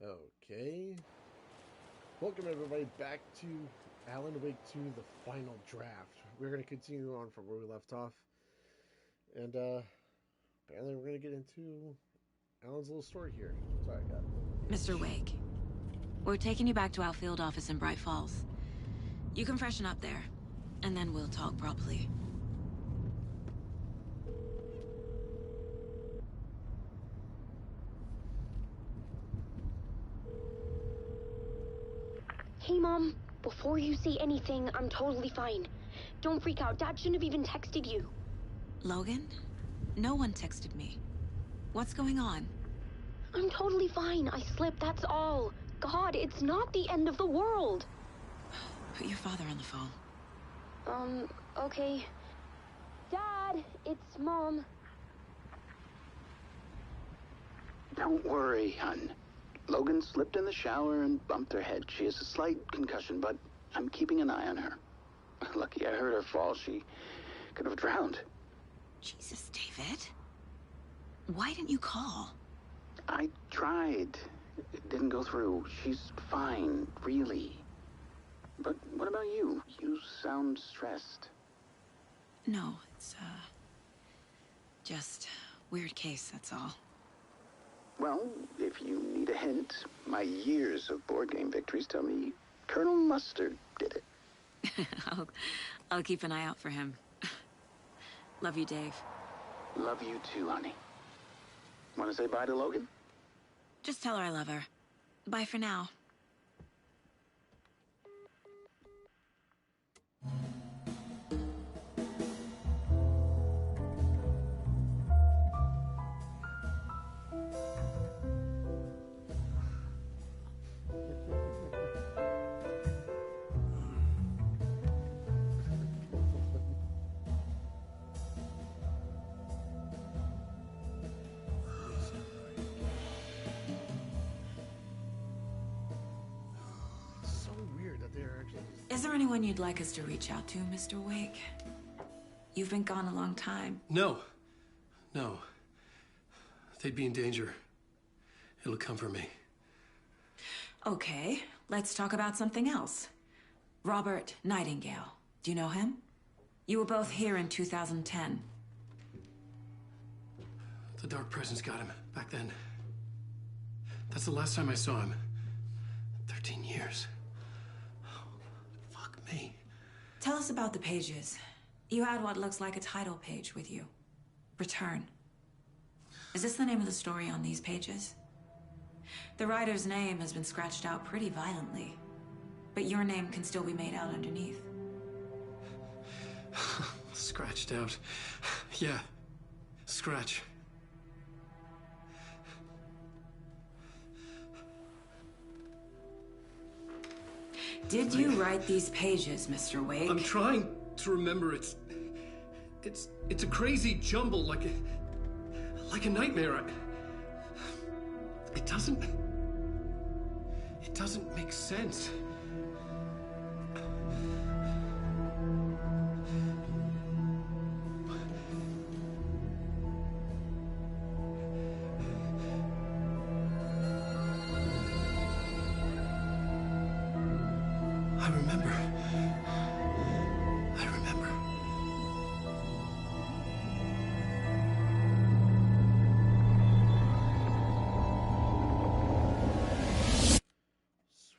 Okay. Welcome everybody back to Alan Wake 2, the final draft. We're going to continue on from where we left off. And apparently we're going to get into Alan's little story here. Sorry, I got Mr. Wake, we're taking you back to our field office in Bright Falls. You can freshen up there, and then we'll talk properly. Hey, Mom. Before you say anything, I'm totally fine. Don't freak out. Dad shouldn't have even texted you. Logan? No one texted me. What's going on? I'm totally fine. I slipped, that's all. God, it's not the end of the world. Put your father on the phone. Okay. Dad, it's Mom. Don't worry, hun. Logan slipped in the shower and bumped her head. She has a slight concussion, but I'm keeping an eye on her. Lucky I heard her fall. She could have drowned. Jesus, David. Why didn't you call? I tried. It didn't go through. She's fine, really. But what about you? You sound stressed. No, it's, just weird case, that's all. Well, if you need a hint, my years of board game victories tell me Colonel Mustard did it. I'll keep an eye out for him. Love you, Dave. Love you too, honey. Want to say bye to Logan? Just tell her I love her. Bye for now. Is there anyone you'd like us to reach out to, Mr. Wake? You've been gone a long time. No. They'd be in danger. It'll come for me. Okay, let's talk about something else. Robert Nightingale. Do you know him? You were both here in 2010. The Dark Presence got him back then. That's the last time I saw him. 13 years. Fuck me. Tell us about the pages. You had what looks like a title page with you. Return. Is this the name of the story on these pages? The writer's name has been scratched out pretty violently, but your name can still be made out underneath. Scratched out. Yeah. Scratch. Did you write these pages, Mr. Wake? I'm trying to remember. It's a crazy jumble, like a nightmare. It doesn't make sense. I remember.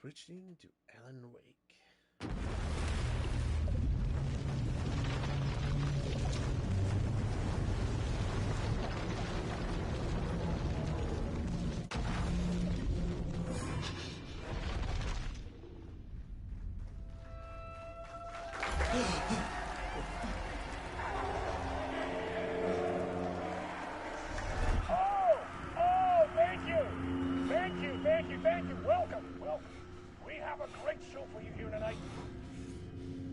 switching to Alan Wake. Thank you. Welcome. We have a great show for you here tonight.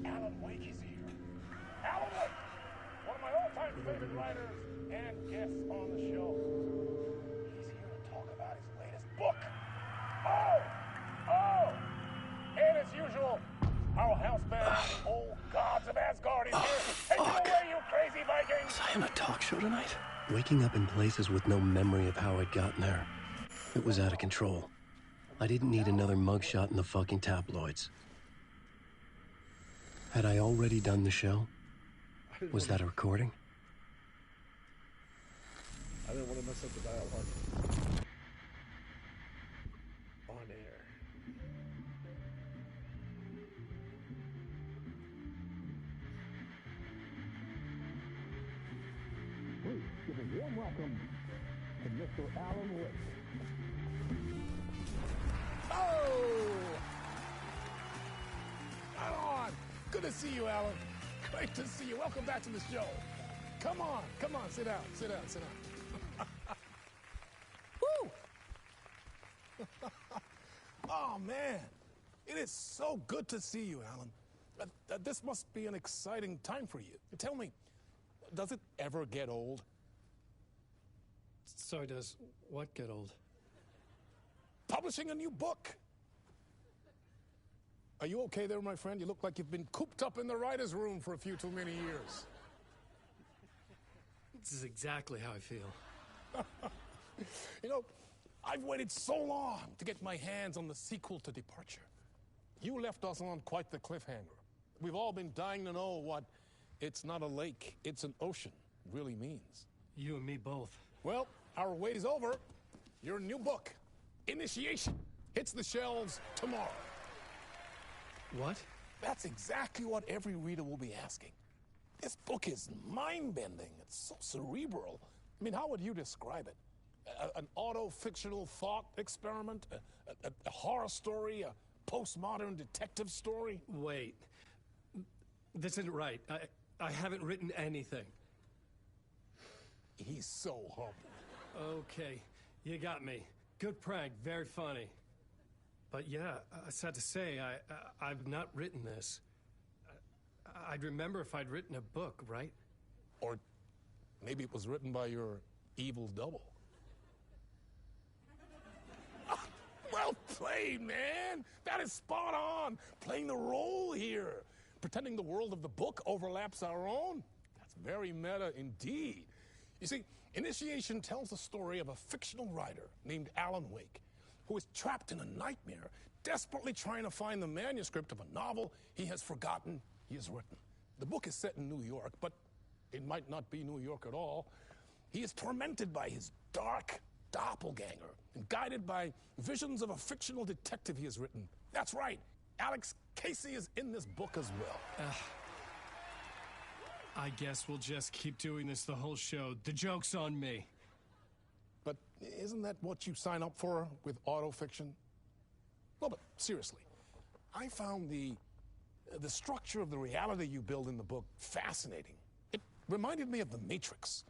Alan Wake is here. Alan Wake, one of my all-time favorite writers and guests on the show. He's here to talk about his latest book. And as usual, our house band, the old gods of Asgard, is here. Take it away, you crazy Vikings! Was I on a talk show tonight? Waking up in places with no memory of how I'd gotten there. It was out of control. I didn't need another mugshot in the fucking tabloids. Had I already done the show? Was that a recording? I didn't want to mess up the dialogue. On air. Please give a warm welcome to Mr. Alan Wake. Oh! Alan! Good to see you, Alan. Great to see you. Welcome back to the show. Come on, sit down, sit down, sit down. Woo! Oh, man. It is so good to see you, Alan. This must be an exciting time for you. Tell me, does it ever get old? So does what get old? Publishing a new book. Are you okay there, my friend? You look like you've been cooped up in the writer's room for a few too many years. This is exactly how I feel. You know, I've waited so long to get my hands on the sequel to Departure. You left us on quite the cliffhanger. We've all been dying to know what "it's not a lake, it's an ocean" really means. You and me both. Well, our wait is over. Your new book, Initiation, hits the shelves tomorrow. What? That's exactly what every reader will be asking. This book is mind-bending. It's so cerebral. I mean, how would you describe it? An auto-fictional thought experiment? A horror story? A postmodern detective story? Wait. This isn't right. I haven't written anything. He's so humble. Okay, you got me. Good prank, very funny. But yeah, sad to say, I've not written this. I'd remember if I'd written a book, right? Or maybe it was written by your evil double. Well played, man. That is spot on. Playing the role here. Pretending the world of the book overlaps our own. That's very meta indeed. You see, Initiation tells the story of a fictional writer named Alan Wake, who is trapped in a nightmare, desperately trying to find the manuscript of a novel he has forgotten he has written. The book is set in New York, but it might not be New York at all. He is tormented by his dark doppelganger and guided by visions of a fictional detective he has written. That's right, Alex Casey is in this book as well. I guess we'll just keep doing this the whole show. The joke's on me. But isn't that what you sign up for with autofiction? No, but seriously, I found the structure of the reality you build in the book fascinating. It reminded me of The Matrix.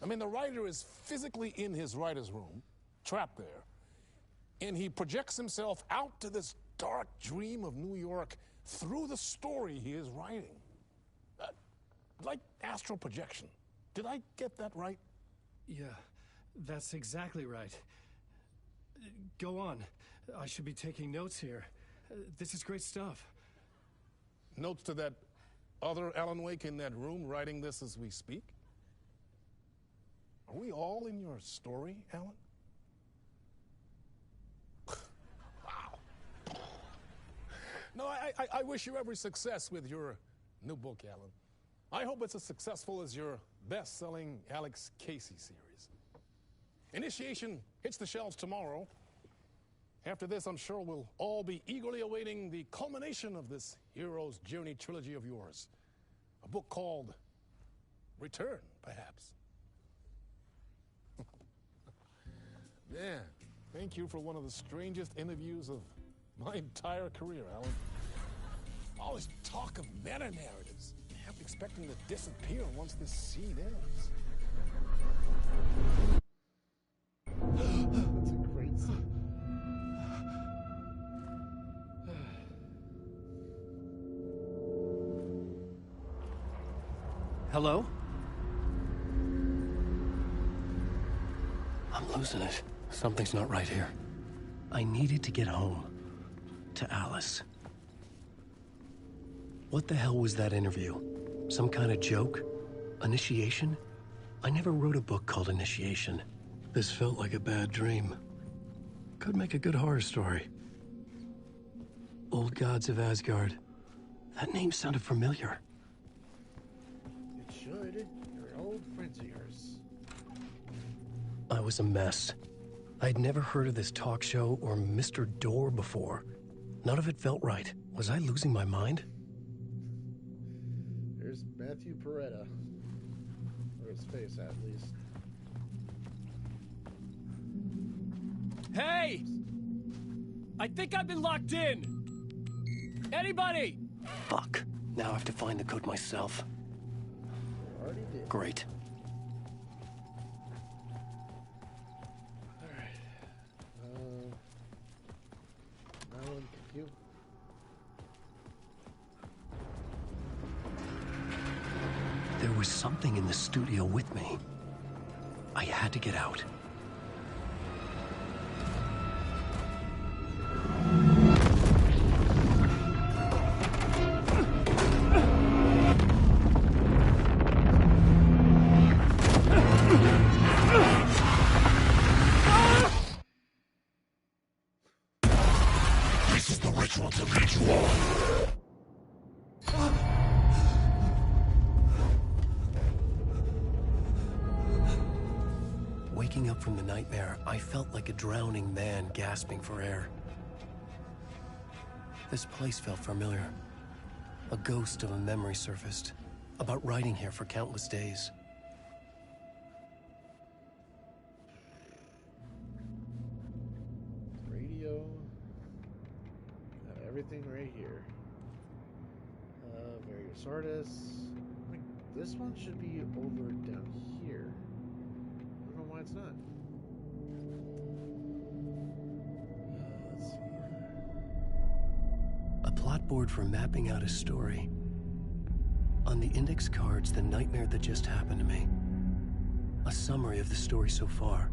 I mean, the writer is physically in his writer's room, trapped there, and he projects himself out to this dark dream of New York through the story he is writing. Like astral projection. Did I get that right? Yeah, that's exactly right. Go on. I should be taking notes here. This is great stuff. Notes to that other Alan Wake in that room writing this as we speak? Are we all in your story, Alan? Wow. No, I wish you every success with your new book, Alan. I hope it's as successful as your best-selling Alex Casey series. Initiation hits the shelves tomorrow. After this, I'm sure we'll all be eagerly awaiting the culmination of this hero's journey trilogy of yours. A book called Return, perhaps. Man, thank you for one of the strangest interviews of my entire career, Alan. All this talk of meta-narratives. I'm expecting to disappear once this scene ends. That's a great scene. Hello? I'm losing it. Something's not right here. I needed to get home. To Alice. What the hell was that interview? Some kind of joke? Initiation? I never wrote a book called Initiation. This felt like a bad dream. Could make a good horror story. Old Gods of Asgard. That name sounded familiar. It should. They're old friends of yours. I was a mess. I'd never heard of this talk show or Mr. Door before. None of it felt right. Was I losing my mind? There's Matthew Peretta. Or his face, at least. Hey! I think I've been locked in! Anybody! Fuck. Now I have to find the code myself. Already did. Great. Alright. Alan, thank you. There was something in the studio with me. I had to get out. This is the ritual to lead you all. Waking up from the nightmare, I felt like a drowning man gasping for air. This place felt familiar. A ghost of a memory surfaced, about riding here for countless days. Radio. Got everything right here. Various artists. Like, this one should be over down here. I don't know why it's not. Let's see. A plot board for mapping out a story. On the index cards, the nightmare that just happened to me. A summary of the story so far.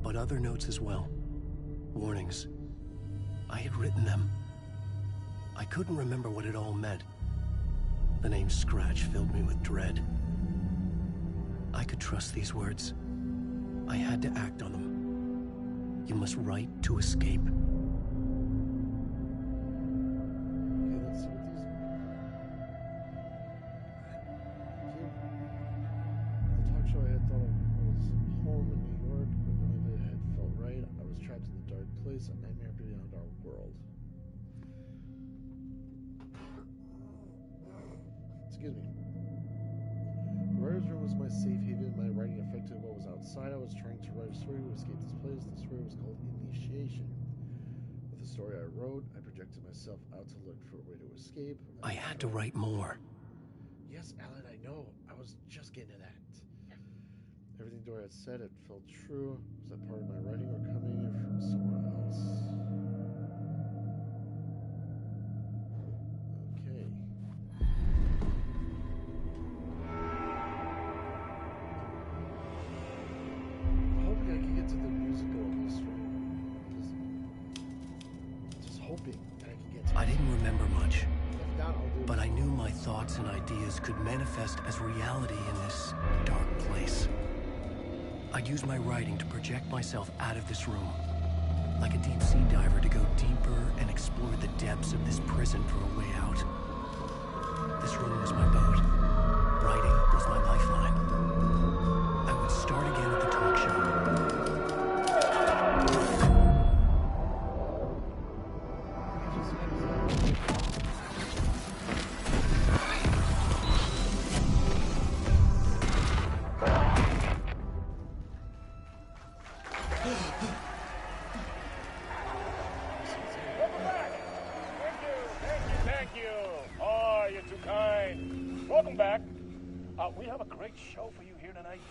But other notes as well. Warnings. I had written them. I couldn't remember what it all meant. The name Scratch filled me with dread. I could trust these words. I had to act on them. You must write to escape. Okay, let's see what these are. The talk show I had thought I was home in New York, but none of it had felt right. I was trapped in a dark place, a nightmare beyond our world. Excuse me. The writer's room was my safe haven. My writing affected what was outside. I was trying to write a story to escape this place. The story was called Initiation. With the story I wrote, I projected myself out to look for a way to escape. I had to write more. Yes, Alan, I know. I was just getting to that. Everything Dora had said, it felt true. Was that part of my writing or coming from somewhere else? Okay. I'm hoping I can get to the musical of this one. Just hoping that I can get to it. I didn't remember much, If not, I'll do it. but I knew my thoughts and ideas could manifest as reality in this dark place. I'd use my writing to project myself out of this room, like a deep sea diver to go deeper and explore the depths of this prison for a way out. This room was my boat. Writing was my lifeline. I would start again at the talk show. Welcome back. Thank you. Oh, you're too kind. Welcome back. We have a great show for you here tonight.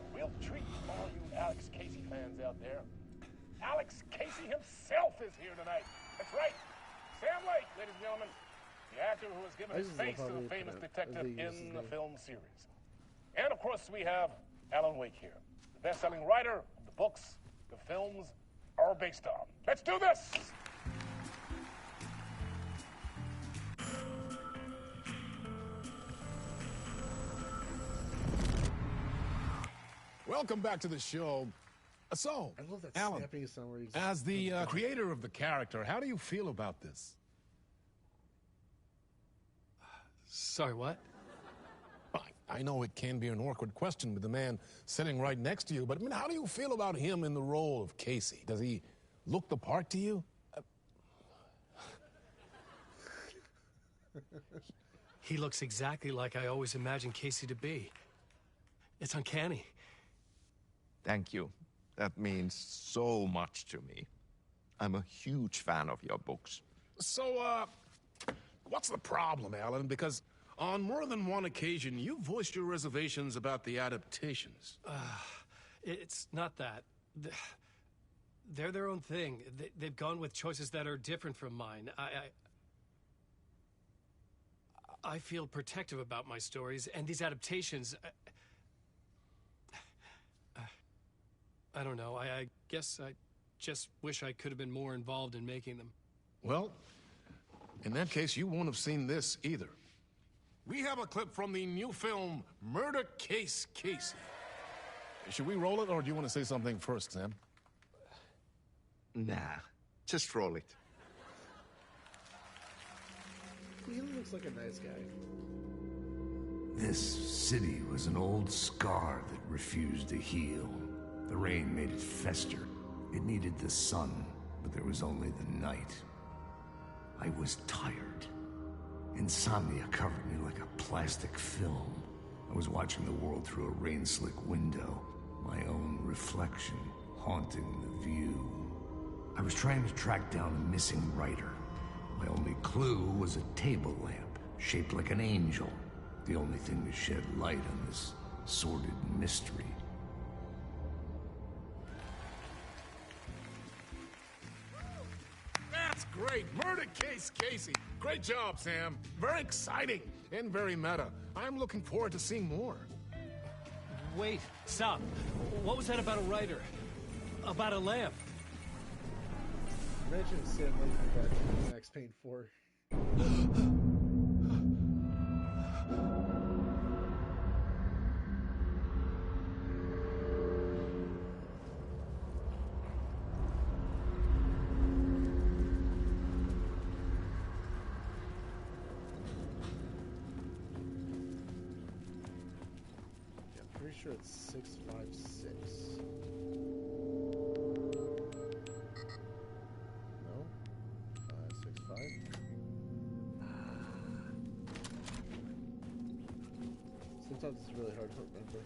A real treat for all you Alex Casey fans out there. Alex Casey himself is here tonight. That's right. Sam Lake, ladies and gentlemen. The actor who has given I his just face love to how the they famous kinda- detective they use his in the name. film series. And of course, we have Alan Wake here, the best-selling writer of the books the films are based on. Let's do this! Welcome back to the show. So, I love that Alan, snapping sound where he's... as the creator of the character, how do you feel about this? Sorry, what? I know it can be an awkward question with the man sitting right next to you, but I mean, how do you feel about him in the role of Casey? Does he look the part to you? He looks exactly like I always imagined Casey to be. It's uncanny. Thank you. That means so much to me. I'm a huge fan of your books. So, what's the problem, Alan? Because on more than one occasion, you voiced your reservations about the adaptations. It's not that. They're their own thing. They've gone with choices that are different from mine. I feel protective about my stories, and these adaptations... I don't know. I guess I just wish I could have been more involved in making them. Well, in that case, you won't have seen this either. We have a clip from the new film, Murder Case Casey. Should we roll it, or do you want to say something first, Sam? Nah, just roll it. He looks like a nice guy. This city was an old scar that refused to heal. The rain made it fester. It needed the sun, but there was only the night. I was tired. Insomnia covered me like a plastic film. I was watching the world through a rain-slick window, my own reflection haunting the view. I was trying to track down a missing writer. My only clue was a table lamp, shaped like an angel. The only thing to shed light on this sordid mystery. That's great! Murder Case Casey! Great job, Sam. Very exciting and very meta. I'm looking forward to seeing more. Wait, stop. What was that about a writer? About a lamp? Imagine Sam looking back to Max Payne 4. Pretty sure it's 656. No? 565? Sometimes it's really hard to remember.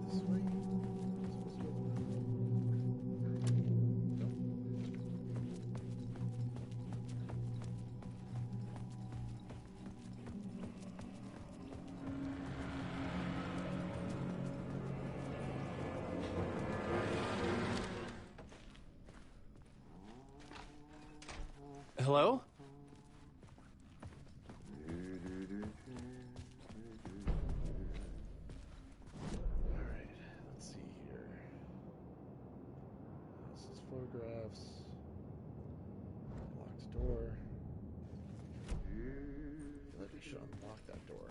This way? Hello? Alright, let's see here. This is photographs. Locked door. I feel like we should unlock that door.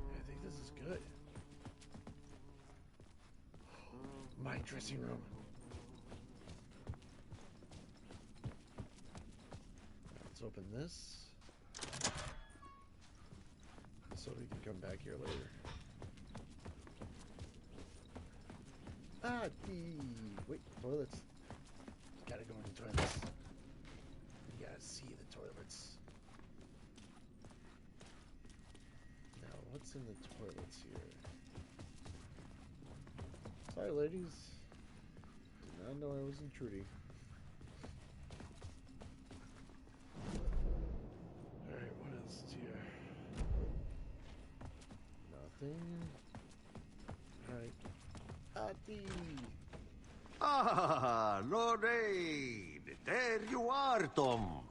I think this is good. My dressing room. Let's open this. So we can come back here later. Wait, toilets. Gotta go in the toilets. You gotta see the toilets. Now, what's in the toilets here? Sorry, ladies. Did not know I was intruding. Alright, what else is here? thing. Alright. Ati! Ah, Lorraine! There you are, Tom.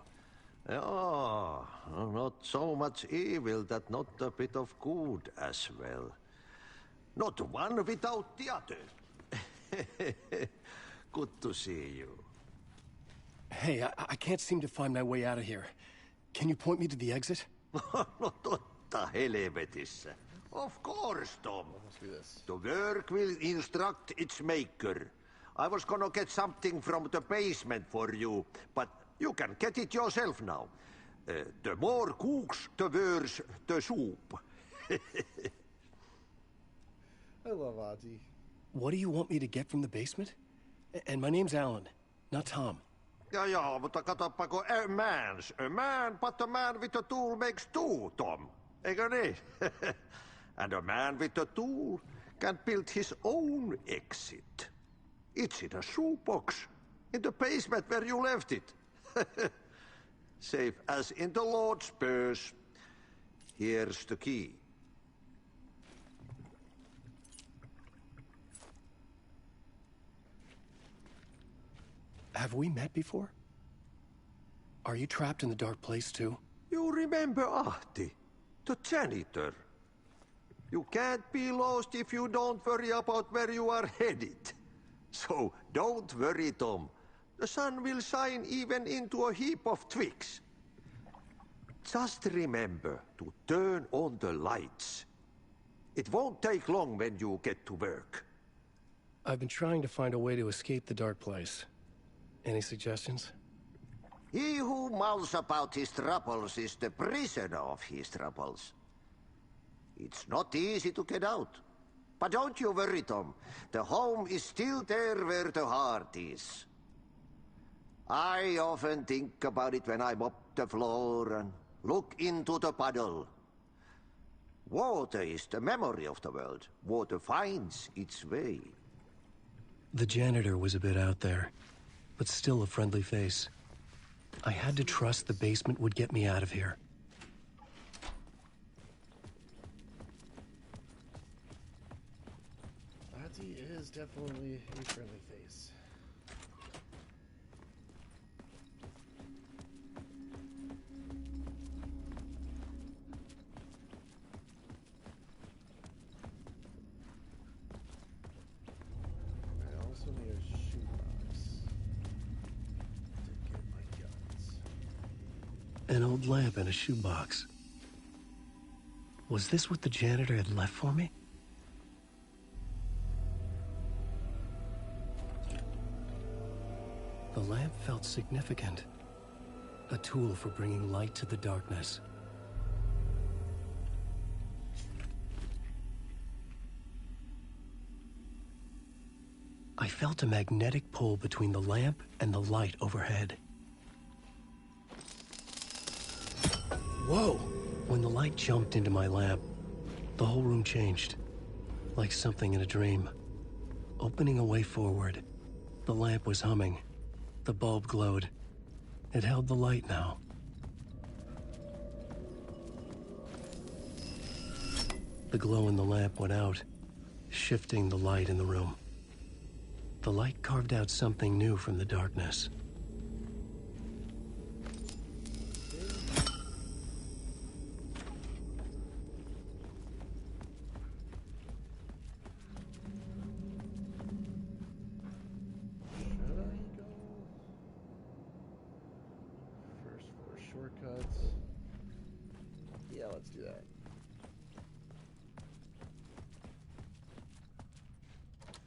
Oh, not so much evil that not a bit of good as well. Not one without the other. Good to see you. Hey, I can't seem to find my way out of here. Can you point me to the exit? No totta helvetissä. Of course, Tom. Let's do this. The work will instruct its maker. I was gonna get something from the basement for you, but you can get it yourself now. The more cooks, the worse the soup. I love Ati. What do you want me to get from the basement? And my name's Alan, not Tom. Ja, mutta katoppa, a man's a man, but a man with a tool makes two, Tom. Eikö niin? And a man with a tool can build his own exit. It's in a shoebox, in the basement where you left it. Safe as in the Lord's purse. Here's the key. Have we met before? Are you trapped in the dark place too? You remember Ahti, the janitor. You can't be lost if you don't worry about where you are headed. So don't worry, Tom. The sun will shine even into a heap of twigs. Just remember to turn on the lights. It won't take long when you get to work. I've been trying to find a way to escape the dark place. Any suggestions? He who mouths about his troubles is the prisoner of his troubles. It's not easy to get out. But don't you worry, Tom. The home is still there where the heart is. I often think about it when I mop the floor and look into the puddle. Water is the memory of the world. Water finds its way. The janitor was a bit out there, but still a friendly face. I had to trust the basement would get me out of here. Ati is definitely a friendly face. I also need a shoebox to get my guns. An old lamp and a shoebox. Was this what the janitor had left for me? The lamp felt significant. A tool for bringing light to the darkness. I felt a magnetic pull between the lamp and the light overhead. Whoa! When the light jumped into my lamp, the whole room changed. Like something in a dream. Opening a way forward, the lamp was humming. The bulb glowed. It held the light now. The glow in the lamp went out, shifting the light in the room. The light carved out something new from the darkness. Shortcuts. Yeah, let's do that.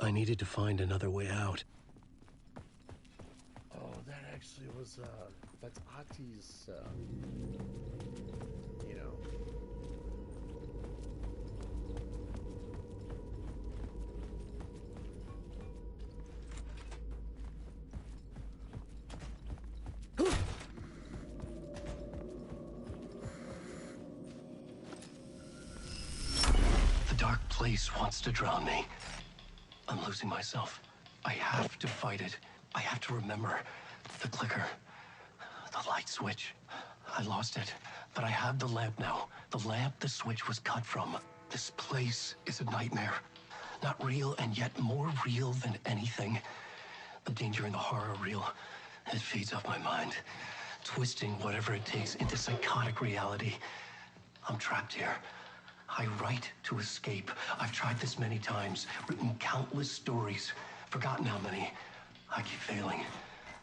I needed to find another way out. Oh, that actually was, that's Ati's, you know. The dark place wants to drown me. I'm losing myself. I have to fight it. I have to remember. The clicker. The light switch. I lost it. But I have the lamp now. The lamp the switch was cut from. This place is a nightmare. Not real, and yet more real than anything. The danger and the horror are real. It feeds off my mind, twisting whatever it takes into psychotic reality. I'm trapped here. I write to escape. I've tried this many times, written countless stories, forgotten how many. I keep failing,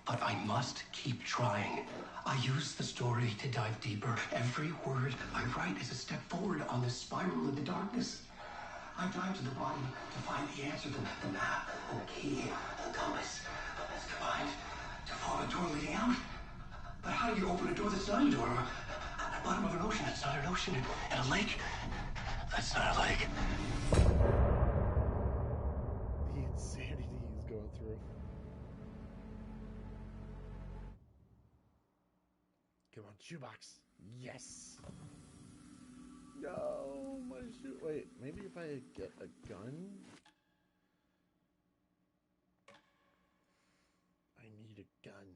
but I must keep trying. I use the story to dive deeper. Every word I write is a step forward on this spiral into darkness. I dive to the bottom to find the answer, the map, and the key, and the compass. It's combined to form a door leading out. But how do you open a door that's not a door? At the bottom of an ocean that's not an ocean, and a lake that's not a lake. The insanity he's going through. Come on, shoebox. Yes. No, my shoe. Wait, maybe if I get a gun? I need a gun.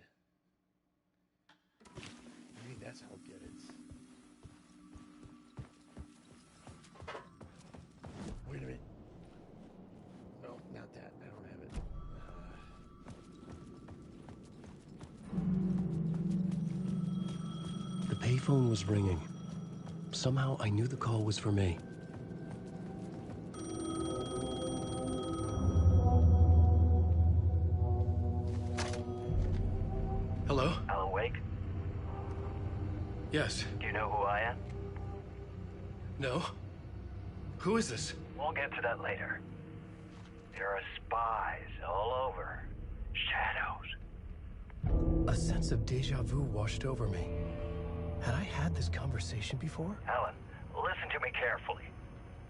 Maybe that's how I'll get it. Wait a minute. No, not that. I don't have it. The payphone was ringing. Somehow I knew the call was for me. Hello? Alan Wake? Yes. Do you know who I am? No? Who is this? We'll get to that later. There are spies all over. Shadows. A sense of deja vu washed over me. Had I had this conversation before? Alan, listen to me carefully.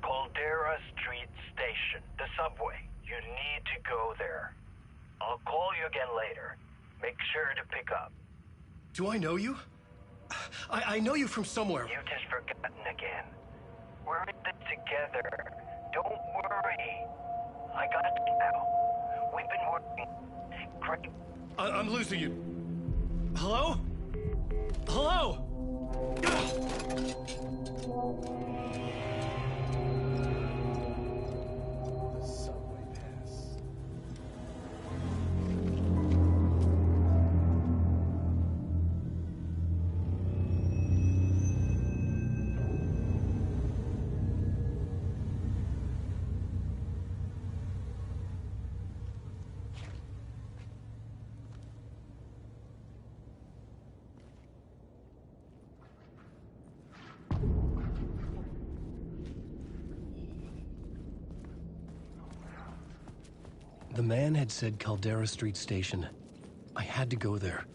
Caldera Street Station, the subway. You need to go there. I'll call you again later. Make sure to pick up. Do I know you? I know you from somewhere. You've just forgotten again. We're in this together. Don't worry. I got you now. We've been working great. I'm losing you. Hello? Hello? The subway pass. The man had said Caldera Street Station. I had to go there.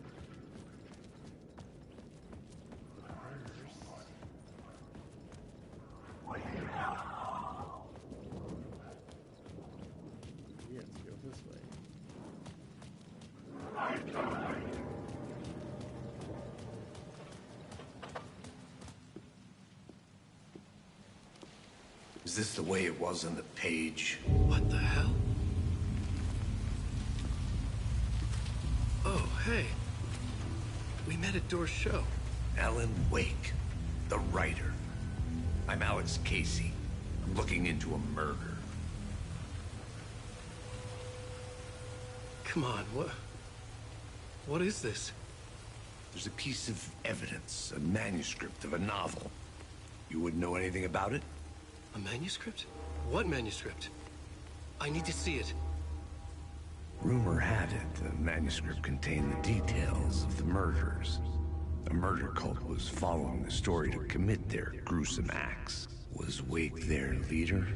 Yeah, let's go this way. Is this the way it was on the page? What the hell? Oh, hey. We met at Door's show. Alan Wake, the writer. I'm Alex Casey. I'm looking into a murder. Come on, what is this? There's a piece of evidence, a manuscript of a novel. You wouldn't know anything about it? A manuscript? What manuscript? I need to see it. Rumor had it the manuscript contained the details of the murders. A murder cult was following the story to commit their gruesome acts. Was Wake their leader?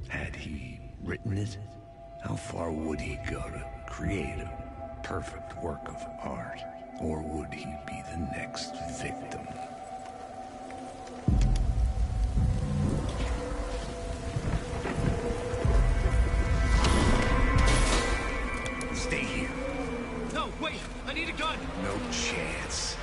Had he written it? How far would he go to create a perfect work of art? Or would he be the next victim? Stay here. No, wait! I need a gun! No chance.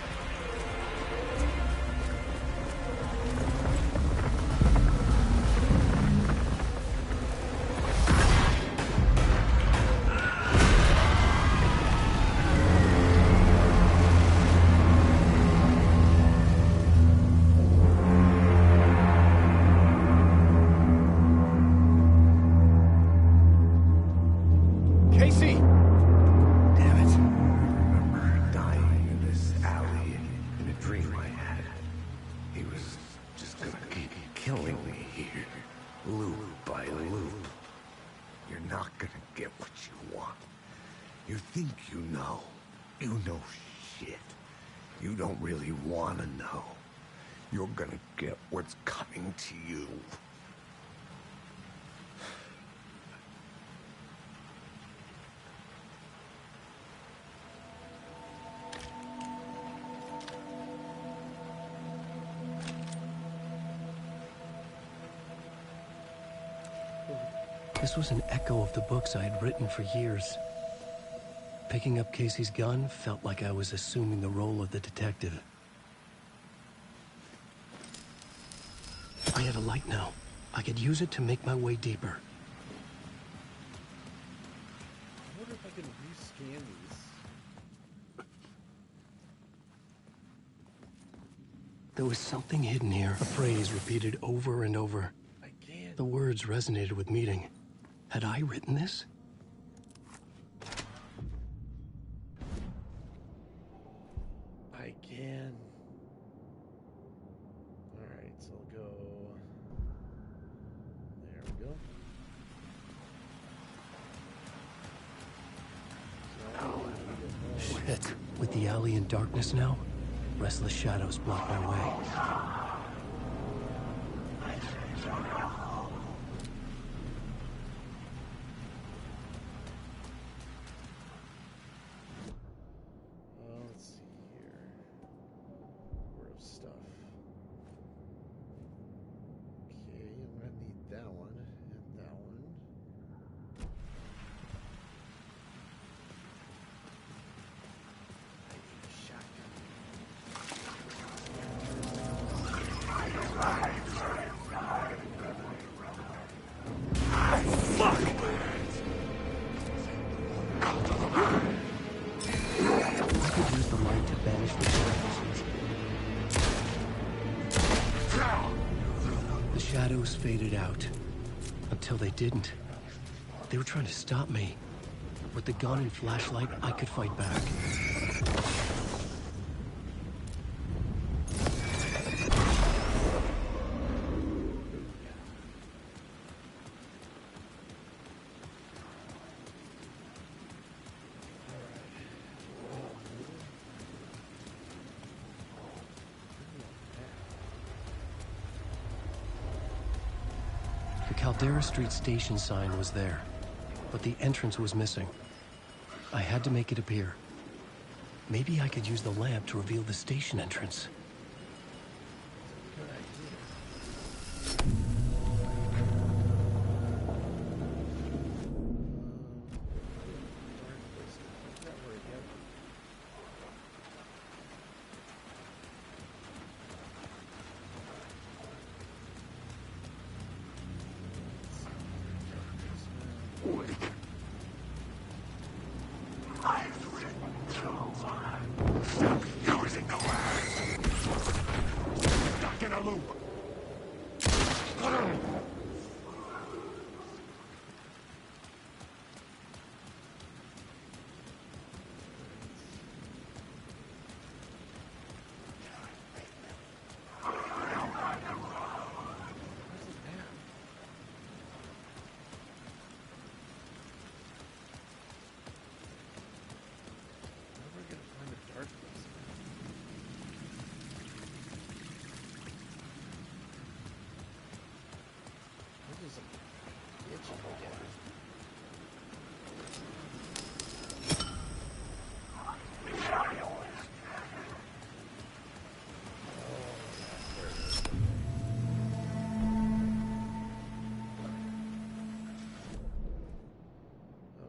not gonna get what you want. You think you know. You know shit. You don't really want to know. You're gonna get what's coming to you. This was an echo of the books I had written for years. Picking up Casey's gun felt like I was assuming the role of the detective. I had a light now. I could use it to make my way deeper. I wonder if I can rescan these. There was something hidden here, a phrase repeated over and over. I can't. The words resonated with meaning. Had I written this? I can. Alright, so I'll go. There we go. Shit. With the alley in darkness now, restless shadows block my way. Let's see here. Word of stuff. Okay, I'm gonna need that one and that one. I need a shotgun. I could use the light to banish the shadows. The shadows faded out. Until they didn't. They were trying to stop me. With the gun and flashlight, I could fight back. The Caldera Street station sign was there, but the entrance was missing. I had to make it appear. Maybe I could use the lamp to reveal the station entrance. Good idea. Stop using the words. Stuck in a loop.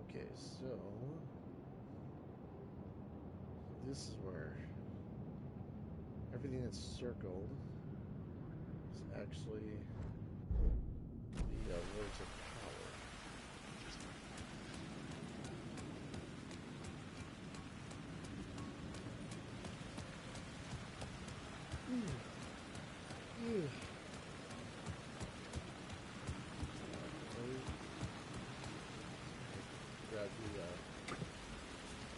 Okay, so this is where everything that's circled is actually the words of power. Grab the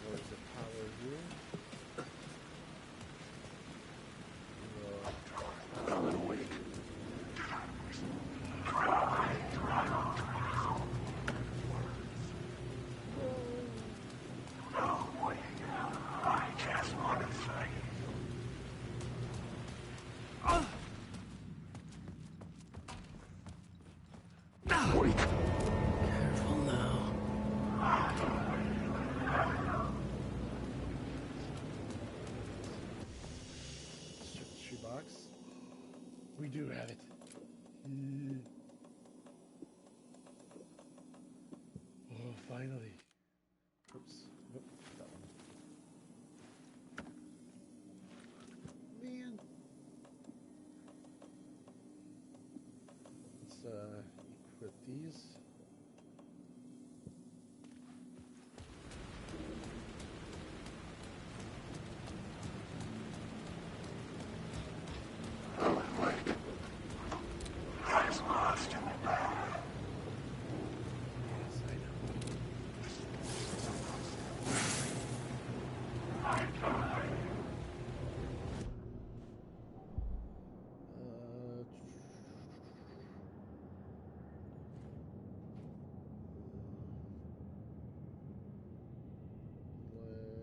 words of power here. do have it. Oh, finally. Oops. Nope, that one. Man. Let's equip these.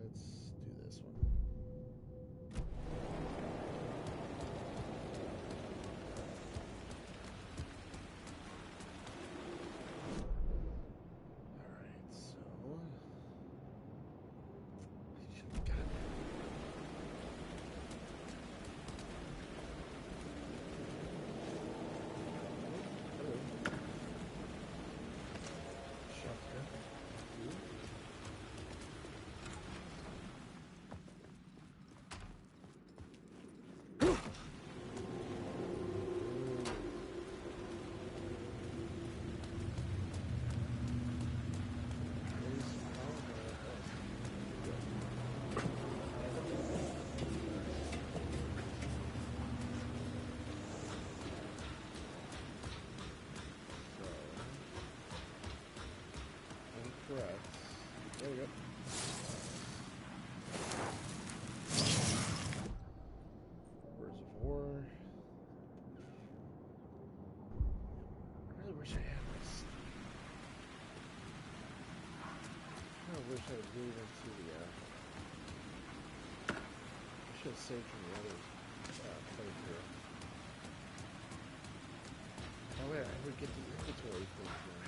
Let's do this one. Alright, so I should have gotten it. Hello. Shotgun. Correct. There we go. Reservoir. I really wish I had my sleep. I kind of wish I would move into the, I should have saved from the other playthrough. That way I would get the inventory thing done.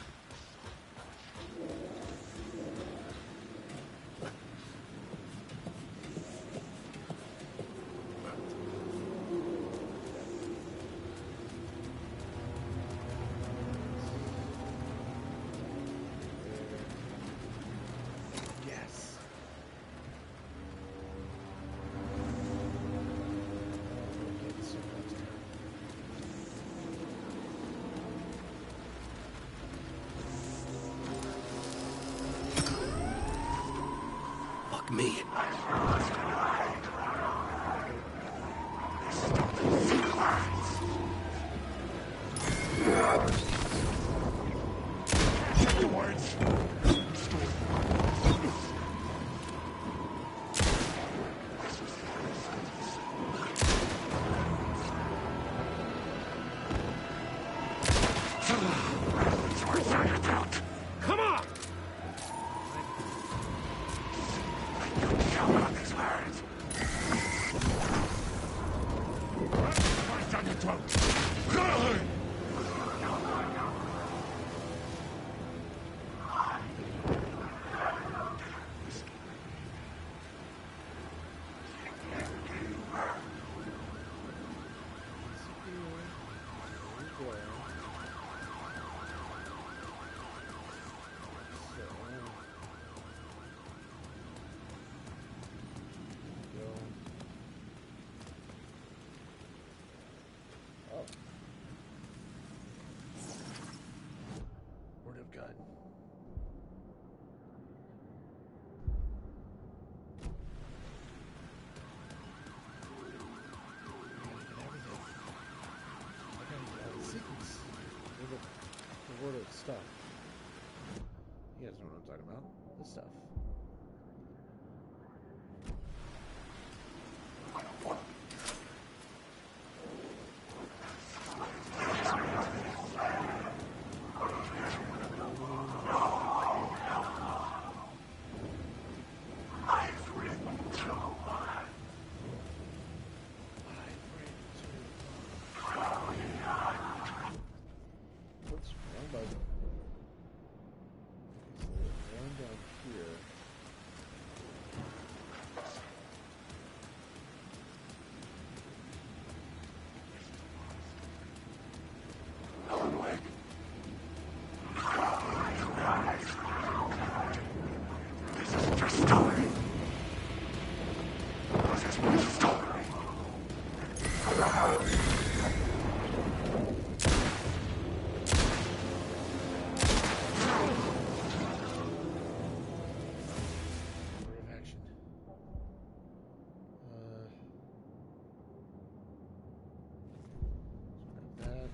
Yes. Get so much time. Fuck me. Come on! Right down your throat! Word of God. I gotta get all the secrets. The word of stuff. You guys know what I'm talking about. This stuff. What's wrong, bud? So there's one down here. that.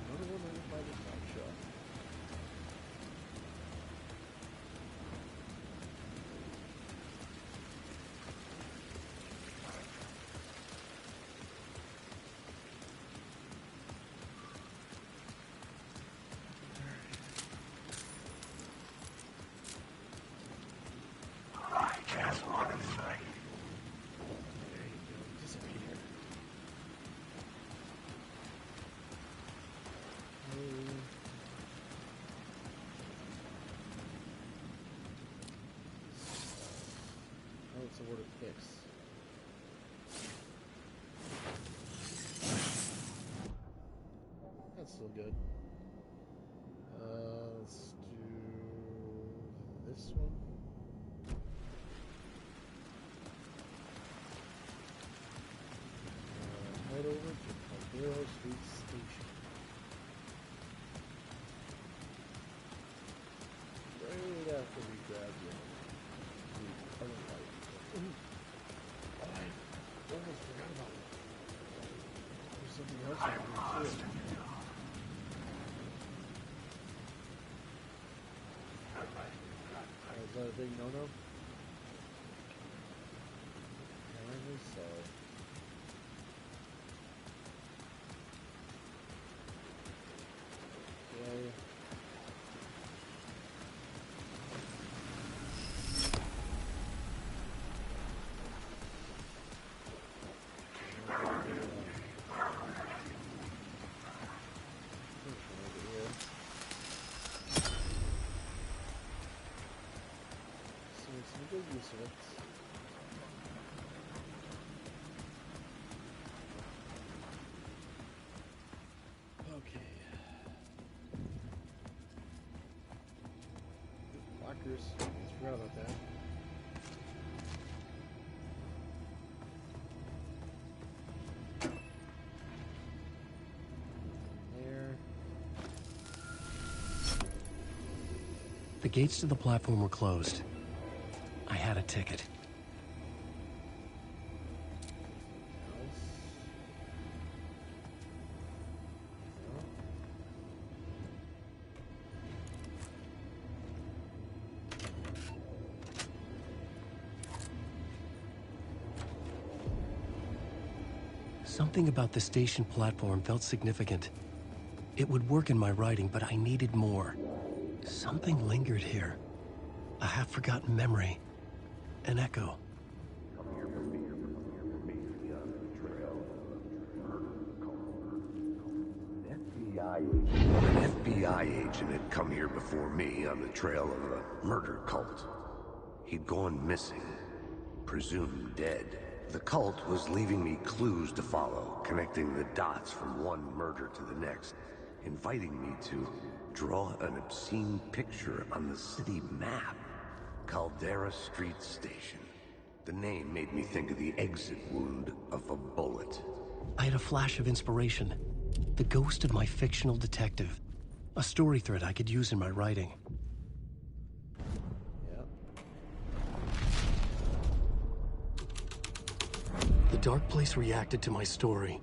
Another one over by the top shelf. It's a word of fix. That's still good. Let's do this one. Head over to Herald Street Station. Right after we grab the other light. Oh, I almost forgot about it. There's something else happening too. Is that a big no-no? Apparently so. Okay. Good use of it. Okay. Lockers. Almost forgot about that. There. The gates to the platform were closed. I had a ticket. Something about the station platform felt significant. It would work in my writing, but I needed more. Something lingered here. A half-forgotten memory. An echo. An FBI agent had come here before me on the trail of a murder cult. He'd gone missing, presumed dead. The cult was leaving me clues to follow, connecting the dots from one murder to the next, inviting me to draw an obscene picture on the city map. Caldera Street Station. The name made me think of the exit wound of a bullet. I had a flash of inspiration. The ghost of my fictional detective. A story thread I could use in my writing. Yep. The dark place reacted to my story.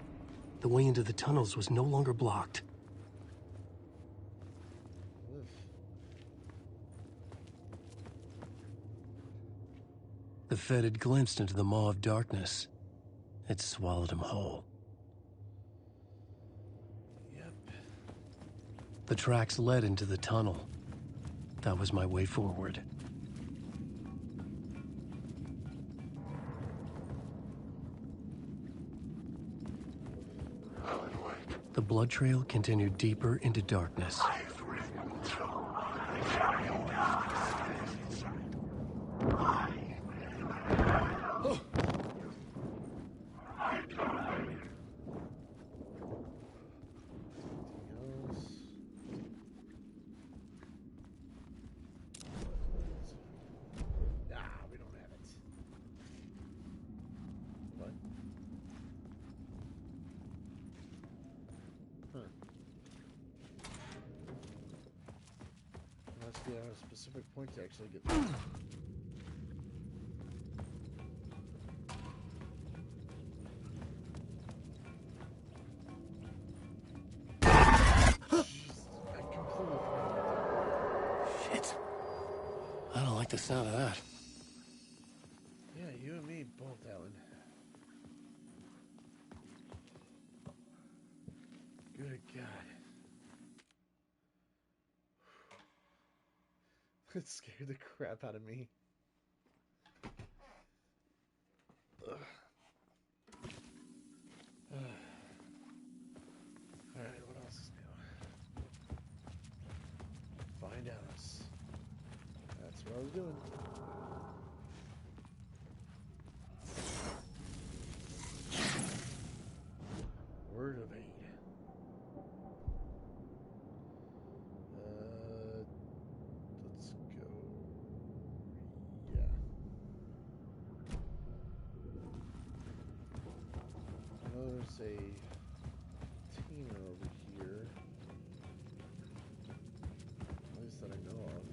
The way into the tunnels was no longer blocked. The Fed had glimpsed into the maw of darkness. It swallowed him whole. Yep. The tracks led into the tunnel. That was my way forward. The blood trail continued deeper into darkness. Must be at a specific point to actually get there. I don't like the sound of that. Yeah, you and me both, Alan. Good God. It scared the crap out of me. Ugh. Alright, what else is new? Find Alice. That's what I was doing. Word of aid. Let's go. Yeah. I know there's a container over here. At least that I know of.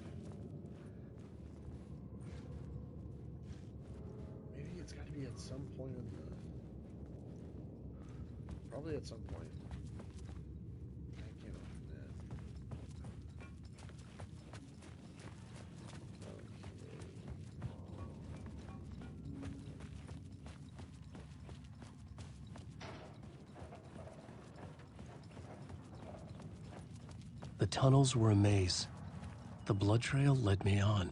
Maybe it's got to be at some point in the... Probably at some point. I can't open that. The tunnels were a maze. The blood trail led me on.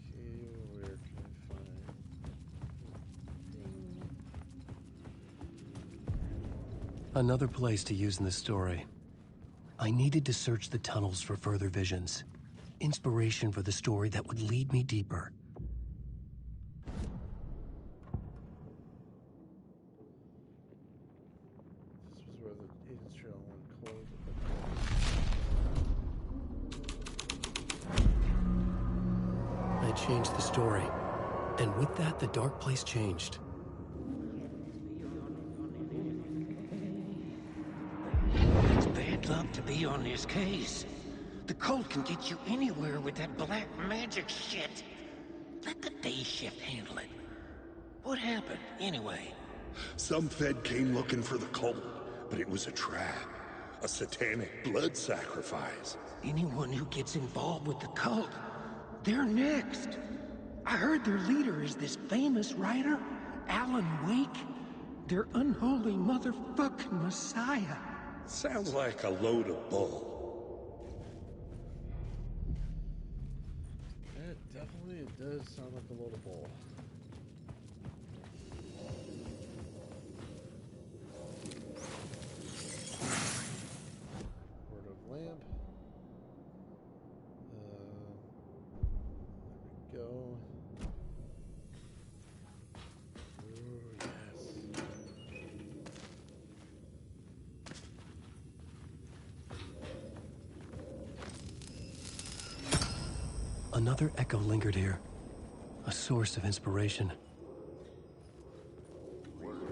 Okay, where can I find... Another place to use in the story. I needed to search the tunnels for further visions. Inspiration for the story that would lead me deeper. This was where the Aiden's Trail went cold. I changed the story. And with that, the dark place changed. It's bad luck to be on this case. The cult can get you anywhere with that black magic shit. Let the day shift handle it. What happened, anyway? Some Fed came looking for the cult, but it was a trap. A satanic blood sacrifice. Anyone who gets involved with the cult, they're next. I heard their leader is this famous writer, Alan Wake. Their unholy motherfucking messiah. Sounds like a load of bull. Yeah, definitely it does sound like a load of bull. Word of lamp. There we go. Ooh, yes. Another echo lingered here. A source of inspiration. Word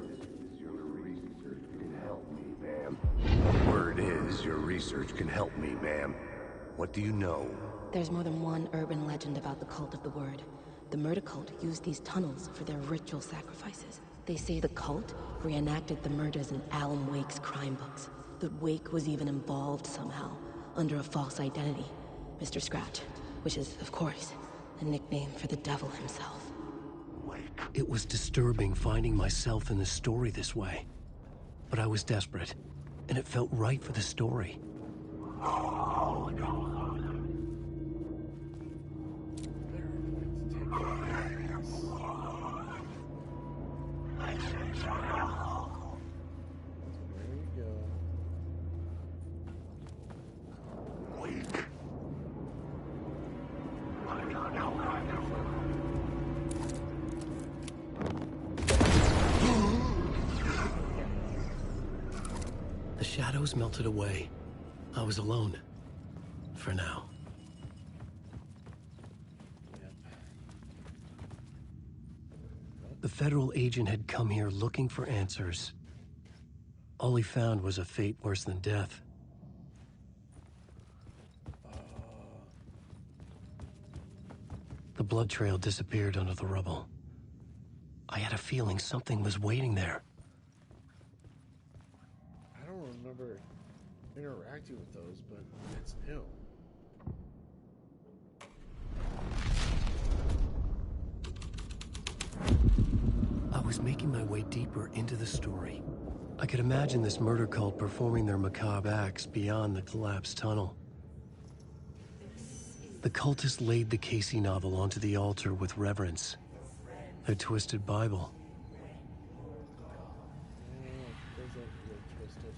is, your research can help me, ma'am. What do you know? There's more than one urban legend about the cult of the Word. The murder cult used these tunnels for their ritual sacrifices. They say the cult reenacted the murders in Alan Wake's crime books. That Wake was even involved somehow, under a false identity. Mr. Scratch, which is, of course, a nickname for the devil himself. It was disturbing finding myself in the story this way. But I was desperate, and it felt right for the story. The shadows melted away. I was alone. For now. The federal agent had come here looking for answers. All he found was a fate worse than death. The blood trail disappeared under the rubble. I had a feeling something was waiting there. I don't remember interacting with those, but it's new. was making my way deeper into the story. I could imagine this murder cult performing their macabre acts beyond the collapsed tunnel. The cultists laid the Casey novel onto the altar with reverence. Their twisted Bible. Those are really twisted.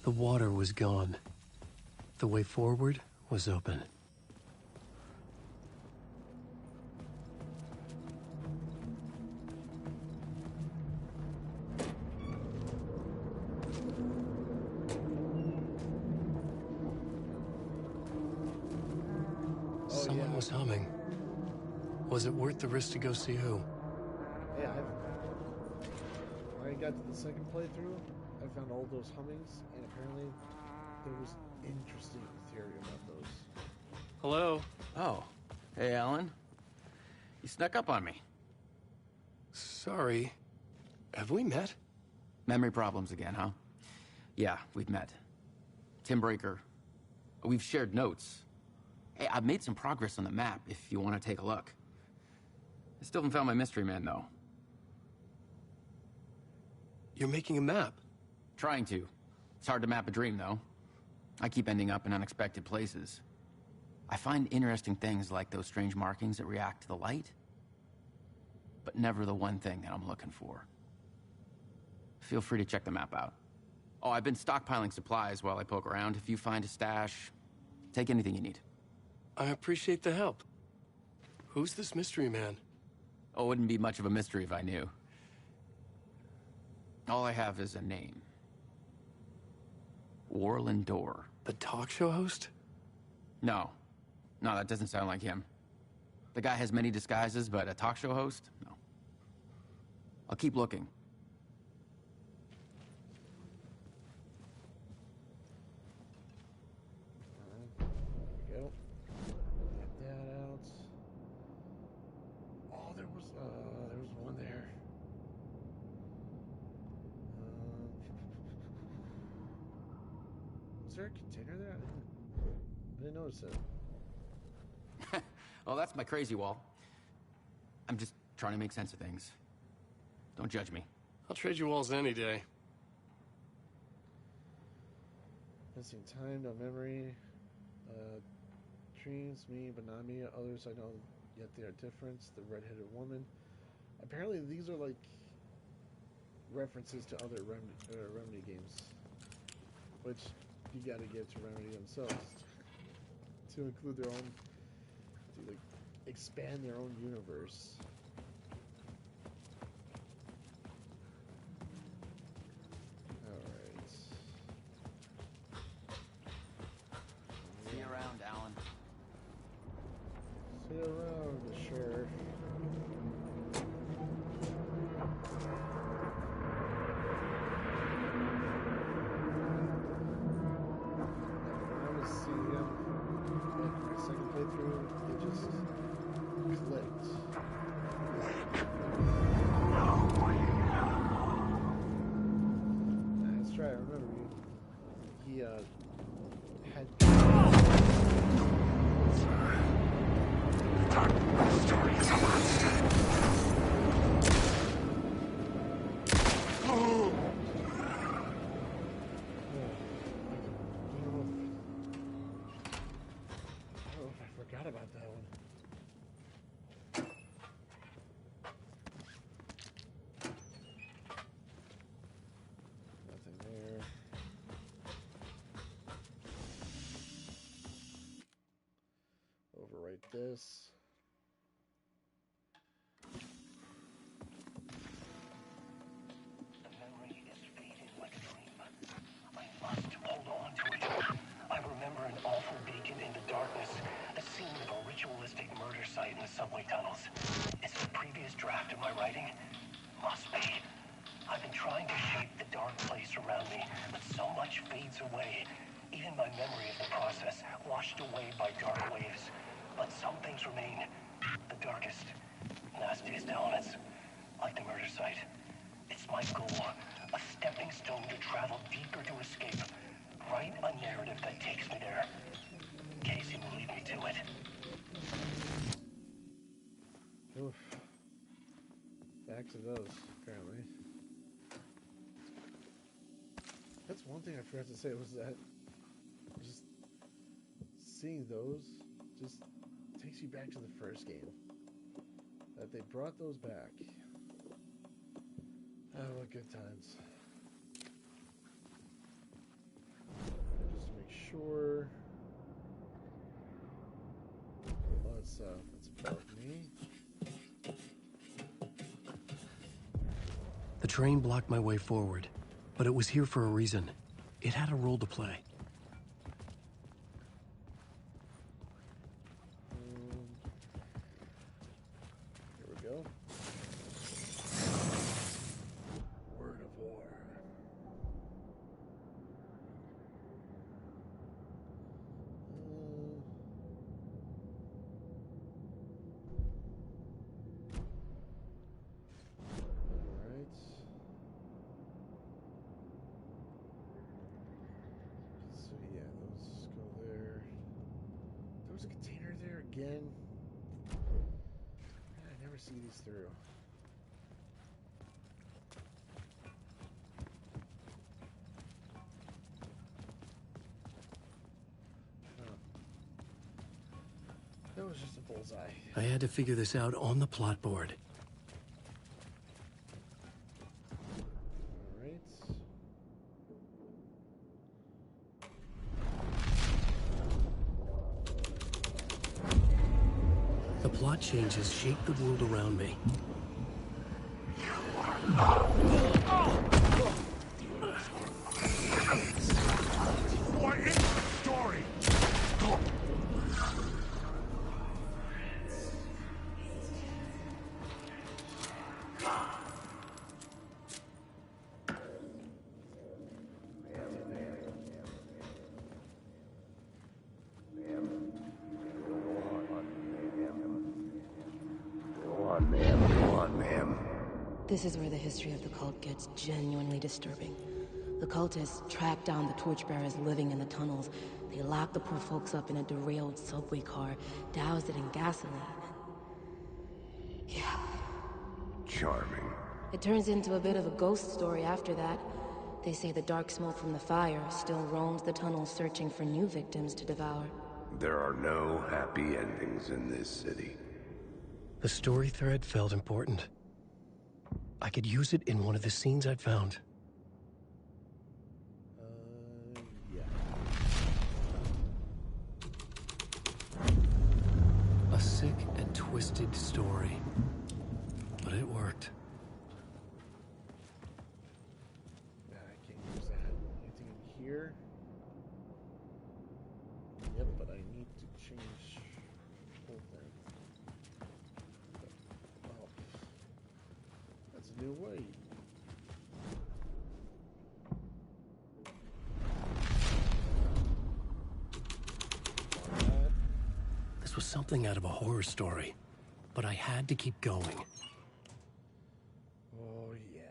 The water was gone. The way forward was open. Someone was humming. Was it worth the risk to go see who? Yeah, when I got to the second playthrough, I found all those hummings, and apparently there was interesting theory about those. Hello? Oh. Hey, Alan. You snuck up on me. Sorry. Have we met? Memory problems again, huh? Yeah, we've met. Tim Breaker. We've shared notes. Hey, I've made some progress on the map if you want to take a look. I still haven't found my mystery man, though. You're making a map? Trying to. It's hard to map a dream, though. I keep ending up in unexpected places. I find interesting things like those strange markings that react to the light, but never the one thing that I'm looking for. Feel free to check the map out. Oh, I've been stockpiling supplies while I poke around. If you find a stash, take anything you need. I appreciate the help. Who's this mystery man? Oh, it wouldn't be much of a mystery if I knew. All I have is a name. Warland Dorr. The talk show host? No. No, that doesn't sound like him. The guy has many disguises, but a talk show host? No. I'll keep looking. There we go. Get that out. Oh, there was one there. Was there a container there? I didn't notice it. Well, that's my crazy wall. I'm just trying to make sense of things. Don't judge me. I'll trade you walls any day. Missing time, no memory. Dreams, me, but not me. Others I know, yet they are different. The red-headed woman. Apparently, these are like references to other Remedy games, which you got to give to Remedy themselves to include their own, to like expand their own universe. Alright. See you around, Alan. See you around, Sheriff. I was seeing him like my second playthrough, it just clicked. That's right, I remember he had forgot about that one. Nothing there. Overwrite this. The memory is fading like a dream. I must hold on to it. I remember an awful beacon in the darkness, a scene of a ritualistic murder site in the subway tunnels. Is it a previous draft of my writing? Must be. I've been trying to shape the dark place around me, but so much fades away. Even my memory of the process, washed away by dark waves. But some things remain. The darkest, nastiest elements, like the murder site. It's my goal. A stepping stone to travel deeper to escape. Write a narrative that takes me there. Casey will lead me to it. Oof. Back to those, apparently. That's one thing I forgot to say was that just seeing those just takes you back to the first game. That they brought those back. Oh, what good times. Just to make sure. That's above me. The train blocked my way forward, but it was here for a reason. It had a role to play. Here we go. Word of war. Again, I never see these through. Oh. That was just a bullseye. I had to figure this out on the plot board. The plot changes shape the world around me. What is the story? This is where the history of the cult gets genuinely disturbing. The cultists tracked down the torchbearers living in the tunnels. They locked the poor folks up in a derailed subway car, doused it in gasoline. Yeah. Charming. It turns into a bit of a ghost story after that. They say the dark smoke from the fire still roams the tunnels searching for new victims to devour. There are no happy endings in this city. The story thread felt important. I could use it in one of the scenes I'd found. Yeah. A sick and twisted story. But it worked. I can't use that. Anything in here? Yep, but I need to change the whole thing. Oh. That's a new way. This was something out of a horror story, but I had to keep going. Oh, yes.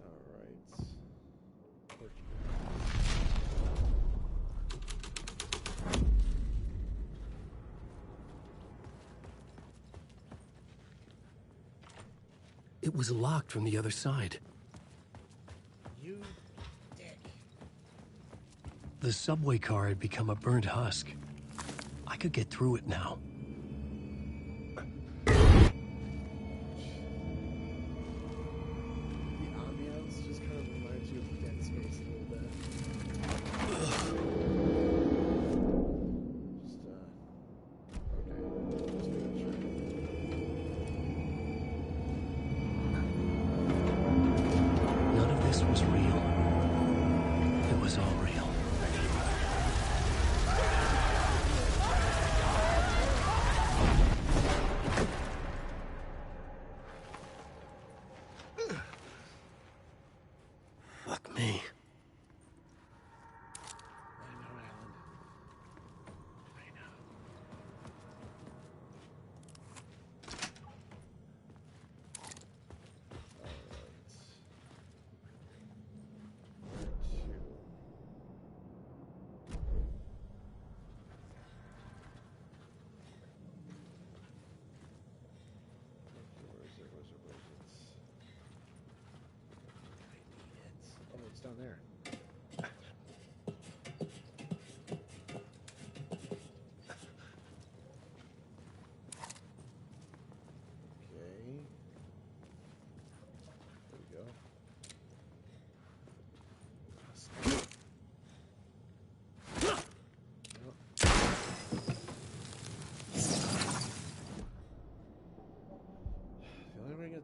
Alright. It was locked from the other side. You dick. The subway car had become a burnt husk. I could get through it now. The ambiance just kind of reminds you of Dead Space a little bit. Just making sure. None of this was real. It was all real. Fuck me. I know, Alan. I know. there?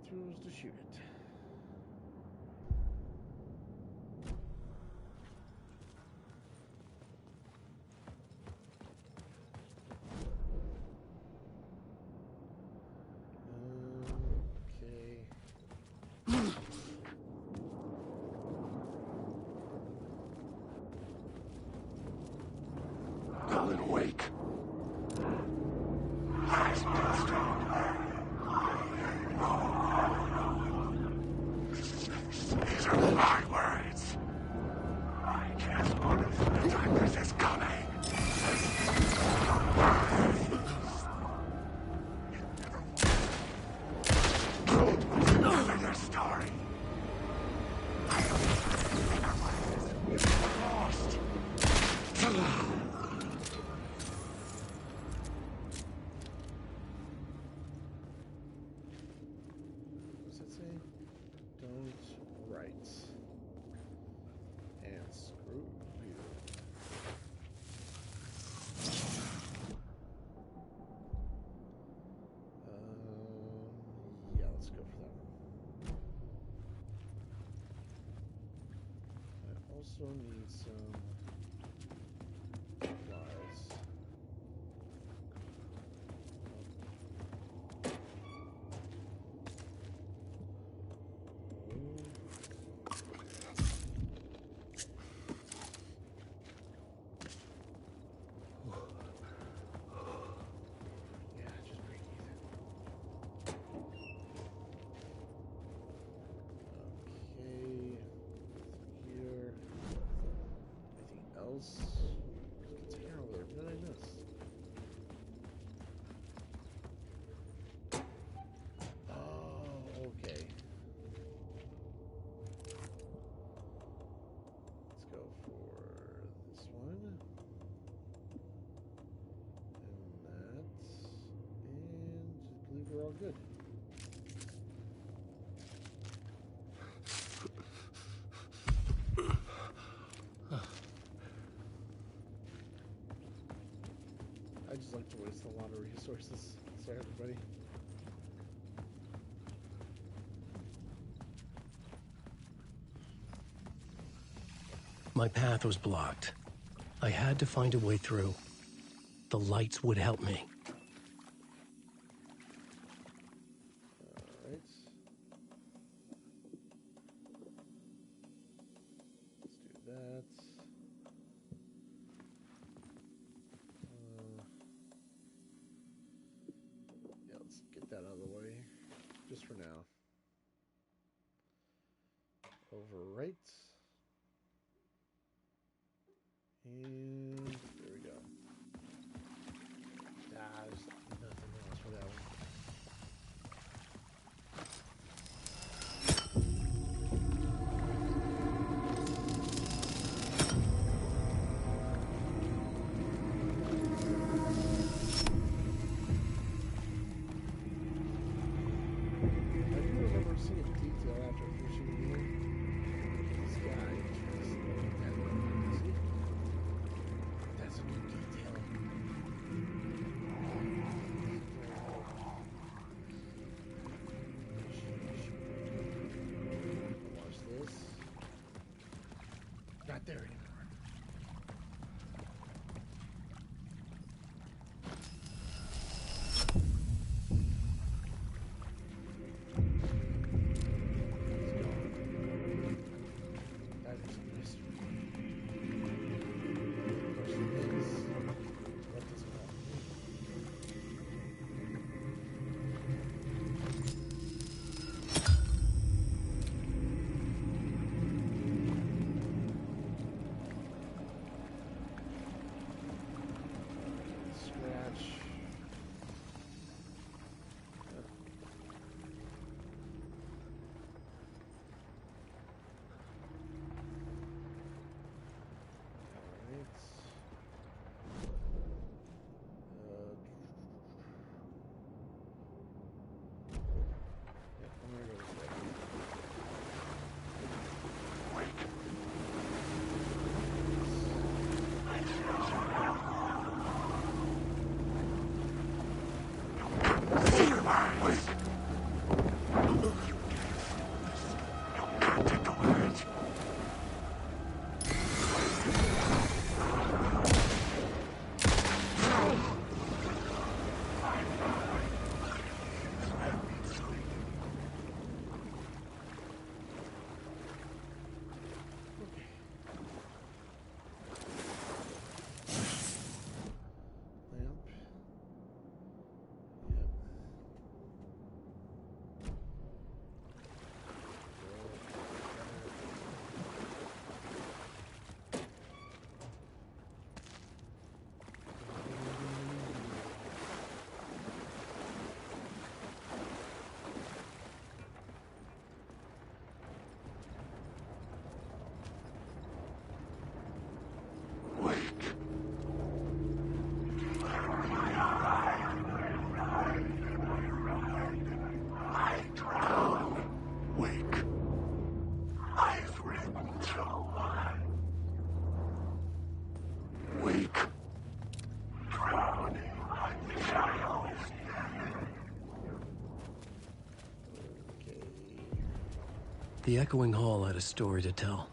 Through to shoot it. Okay. Alan Wake. These are my words. I can't believe the darkness is coming. Tell your story. It's lost. What's that say? Don't write. And screw you. Yeah, let's go for that one. I also need some supplies. Container over there. What did I miss? Oh, okay. Let's go for this one. And that. And just believe we're all good. I just like to waste a lot of resources. Sorry, everybody. My path was blocked. I had to find a way through. The lights would help me. Alright. Let's do that. Yeah, let's get that out of the way. Just for now. Overwrite. And there we go. There's nothing else for that one. I do remember seeing a detail after finishing the game. This guy just looked at me. See? The echoing hall had a story to tell.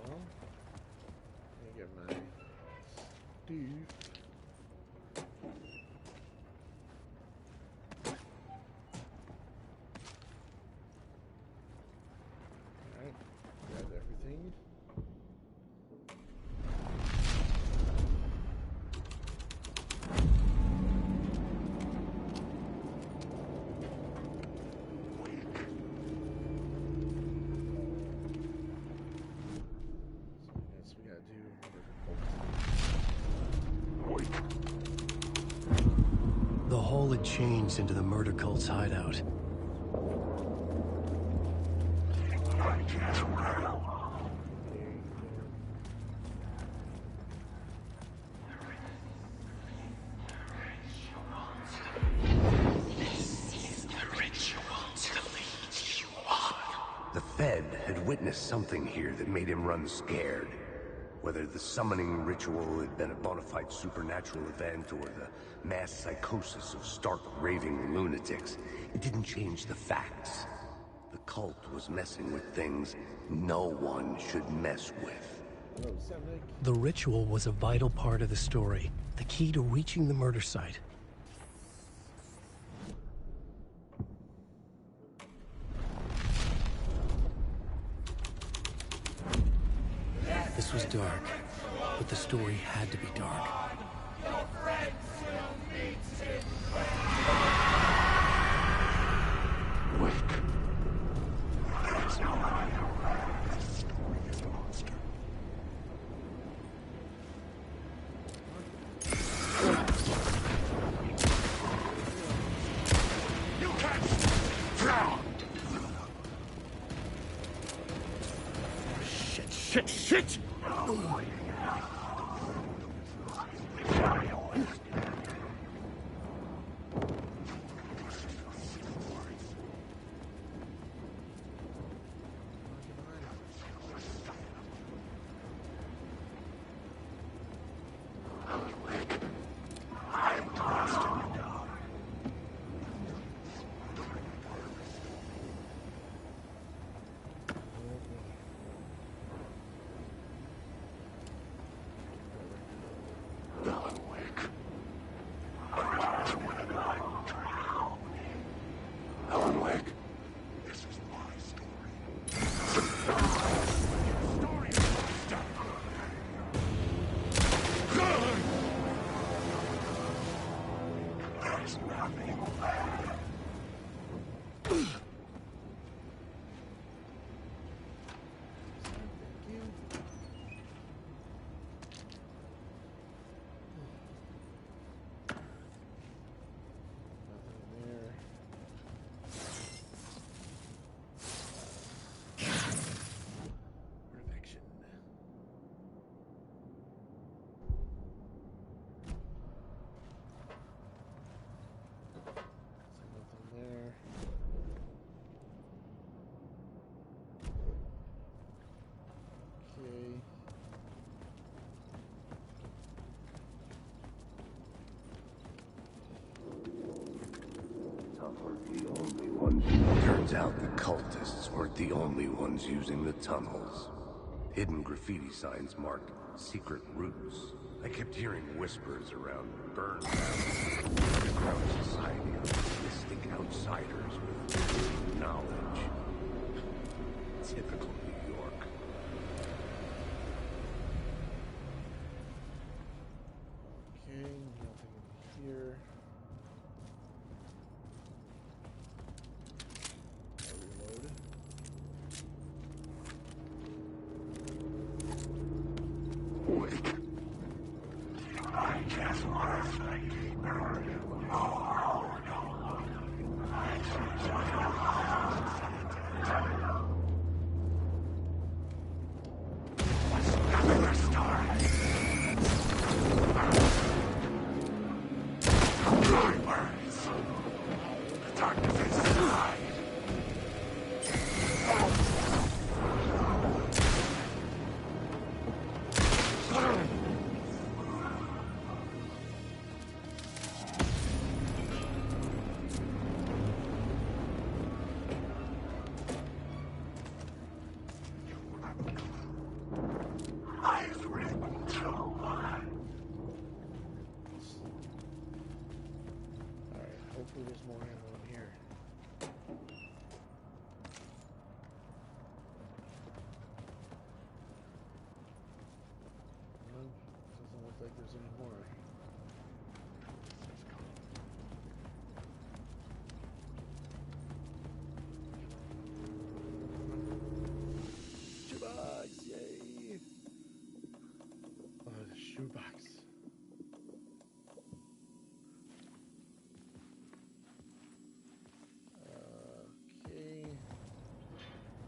Well, let me get my Steve. Alright, grab everything. The hole had changed into the murder cult's hideout. The Fed had witnessed something here that made him run scared. Whether the summoning ritual had been a bona fide supernatural event or the mass psychosis of stark raving lunatics, it didn't change the facts. The cult was messing with things no one should mess with. The ritual was a vital part of the story, the key to reaching the murder site. This was dark, but the story had to be dark. Wait. Shit! Turns out the cultists weren't the only ones using the tunnels. Hidden graffiti signs marked secret routes. I kept hearing whispers around burn downs, underground society of mystic outsiders with knowledge. Typical New York. Okay, nothing in here.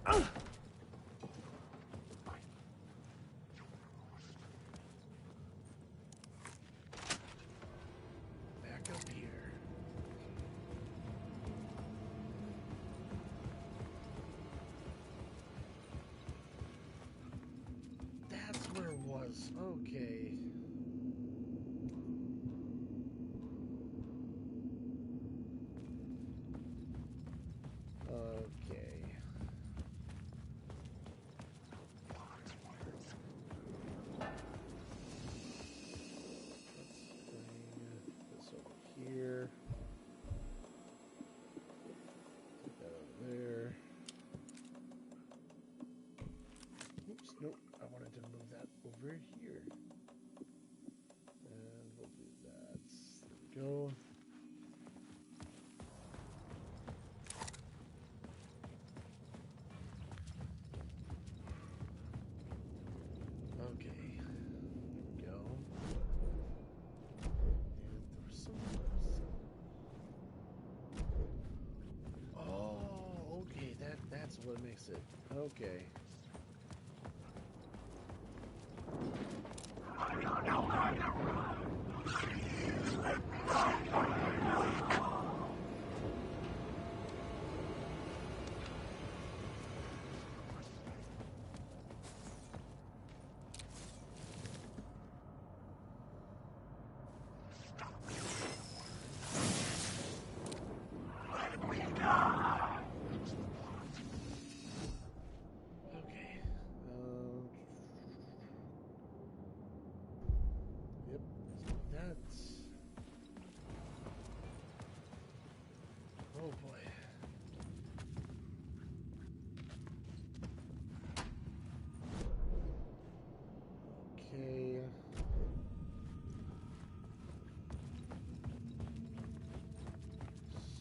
Back up here. That's where it was. Okay. Okay. Let's bring this over here. Put that over there. Oops, nope. I wanted to move that over here. And we'll do that. There we go. Okay, there we go. And there was something else. Oh, okay, that's what makes it. Okay. Okay. Yep. That's. Oh boy. Okay.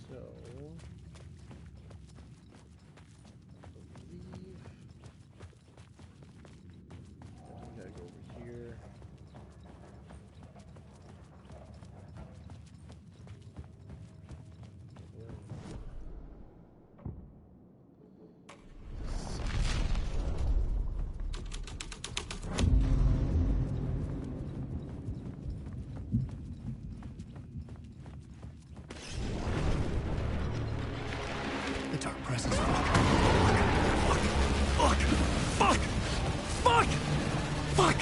So. I believe. We gotta go over here. The dark presence. Fuck! Fuck! Fuck! Fuck!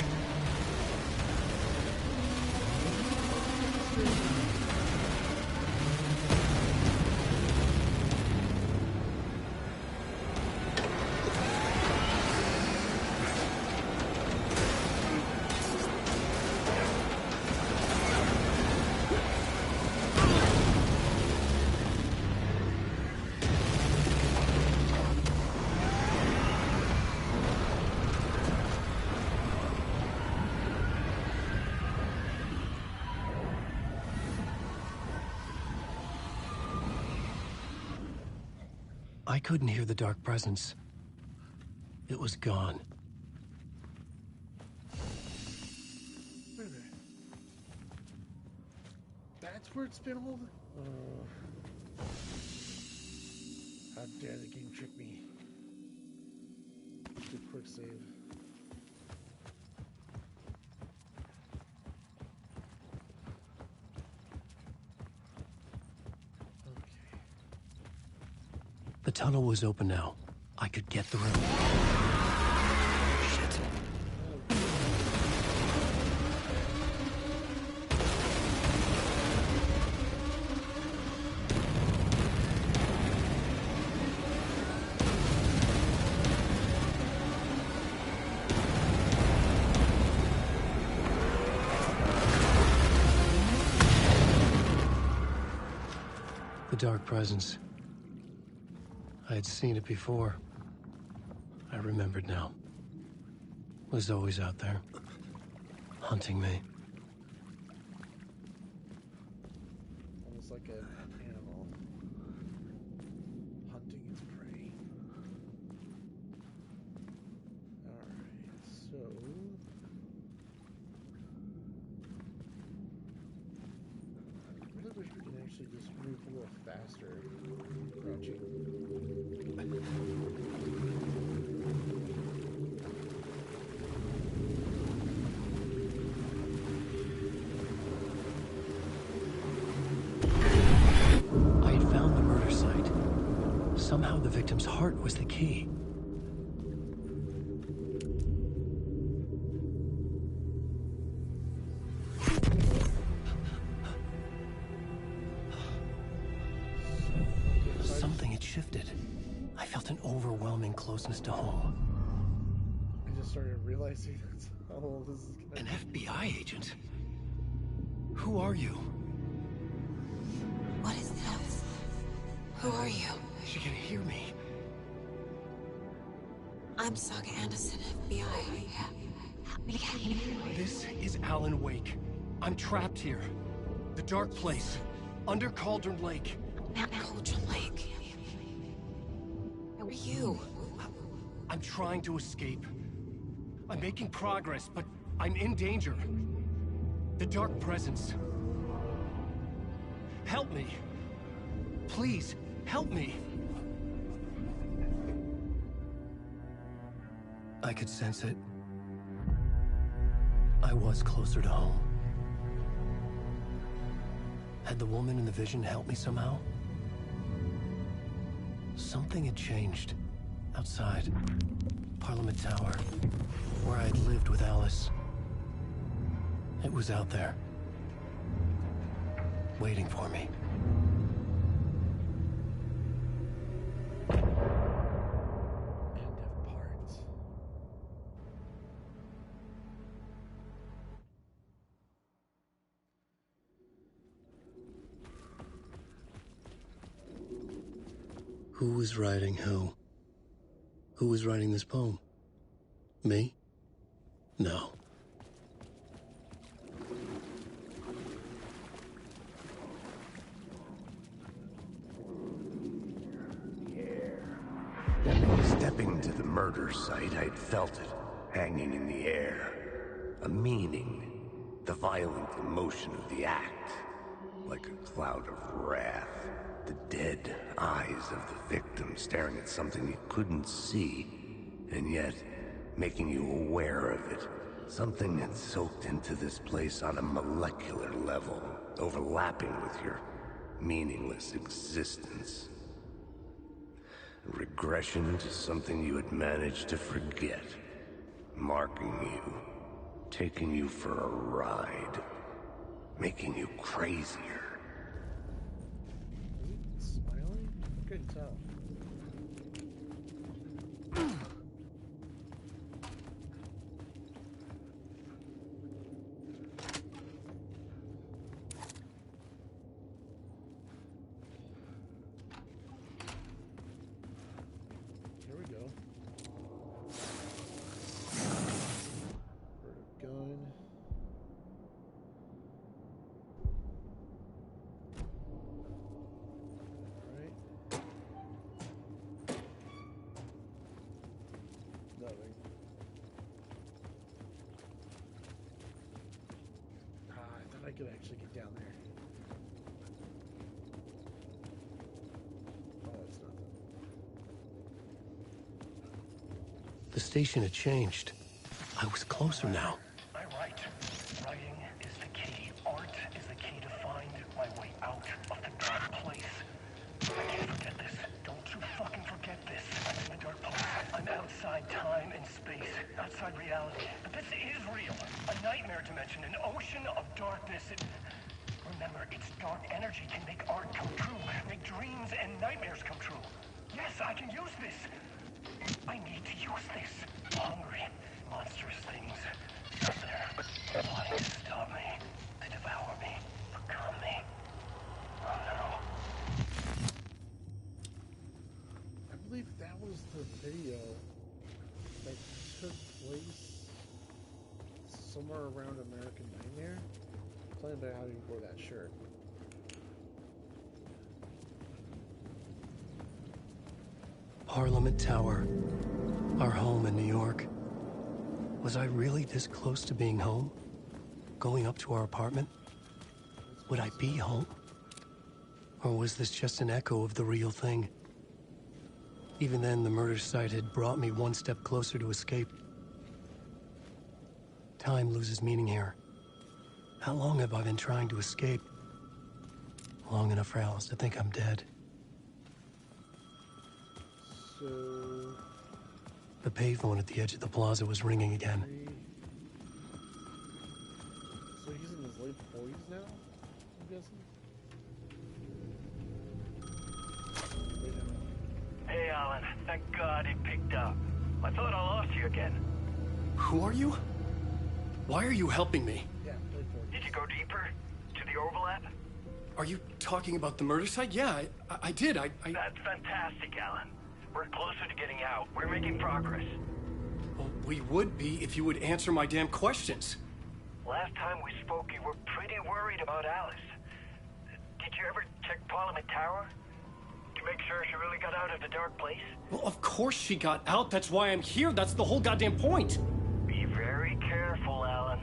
I couldn't hear the dark presence. It was gone. Wait a minute. That's where it's been all the... how dare the game trick me. Do quick save. The tunnel was open now. I could get through. Shit. The dark presence. I had seen it before. I remembered now. It was always out there, hunting me. Almost like an animal hunting its prey. Alright, so... I really wish we could actually just move a little faster. Crouching. Somehow the victim's heart was the key. Something had shifted. I felt an overwhelming closeness to home. I just started realizing that's how old this is gonna An FBI agent? Who are you? What is this? Who are you? She can hear me. I'm Saga Anderson, FBI. This is Alan Wake. I'm trapped here. The dark place. Under Cauldron Lake. Cauldron Lake. Who are you? I'm trying to escape. I'm making progress, but I'm in danger. The dark presence. Help me. Please, help me. I could sense it. I was closer to home. Had the woman in the vision helped me somehow? Something had changed. Outside. Parliament Tower. Where I had lived with Alice. It was out there. Waiting for me. End of part. Who was writing who? Who was writing this poem? Me? No. Stepping to the murder site, I'd felt it, hanging in the air. A meaning, the violent emotion of the act. Like a cloud of wrath, the dead eyes of the victim staring at something you couldn't see, and yet making you aware of it. Something that soaked into this place on a molecular level, overlapping with your meaningless existence. Regression to something you had managed to forget. Marking you. Taking you for a ride. Making you crazier. Is he smiling? I couldn't tell. Here we go. Gun. Alright. Nothing. I thought I could actually get down there. Oh, it's nothing. The station had changed. I was closer now. I write. Writing is the key. Art is the key to find my way out of the dark place. I can't forget this. Don't you fucking forget this. I'm in the dark place. I'm outside time and space. Outside reality. But this is real. A nightmare dimension. An ocean of darkness. Remember, its dark energy can make art come true. Make dreams and nightmares come true. Yes, I can use this. I need to use this. Hungry, monstrous things out there, plotting to stop me, to devour me, become me. Oh no. I believe that was the video that took place somewhere around American Nightmare. Something about how you wore that shirt. Parliament Tower. Our home in New York. Was I really this close to being home? Going up to our apartment? Would I be home? Or was this just an echo of the real thing? Even then, the murder site had brought me one step closer to escape. Time loses meaning here. How long have I been trying to escape? Long enough for Alice to think I'm dead. So... The payphone at the edge of the plaza was ringing again. So he's in his late 40s now, I'm guessing? Hey, Alan. Thank God it picked up. I thought I lost you again. Who are you? Why are you helping me? Yeah, late 40s. Did you go deeper? To the overlap? Are you talking about the murder site? Yeah, I did. I... That's fantastic, Alan. We're closer to getting out. We're making progress. Well, we would be if you would answer my damn questions. Last time we spoke, you were pretty worried about Alice. Did you ever check Parliament Tower? To make sure she really got out of the dark place? Well, of course she got out. That's why I'm here. That's the whole goddamn point. Be very careful, Alan.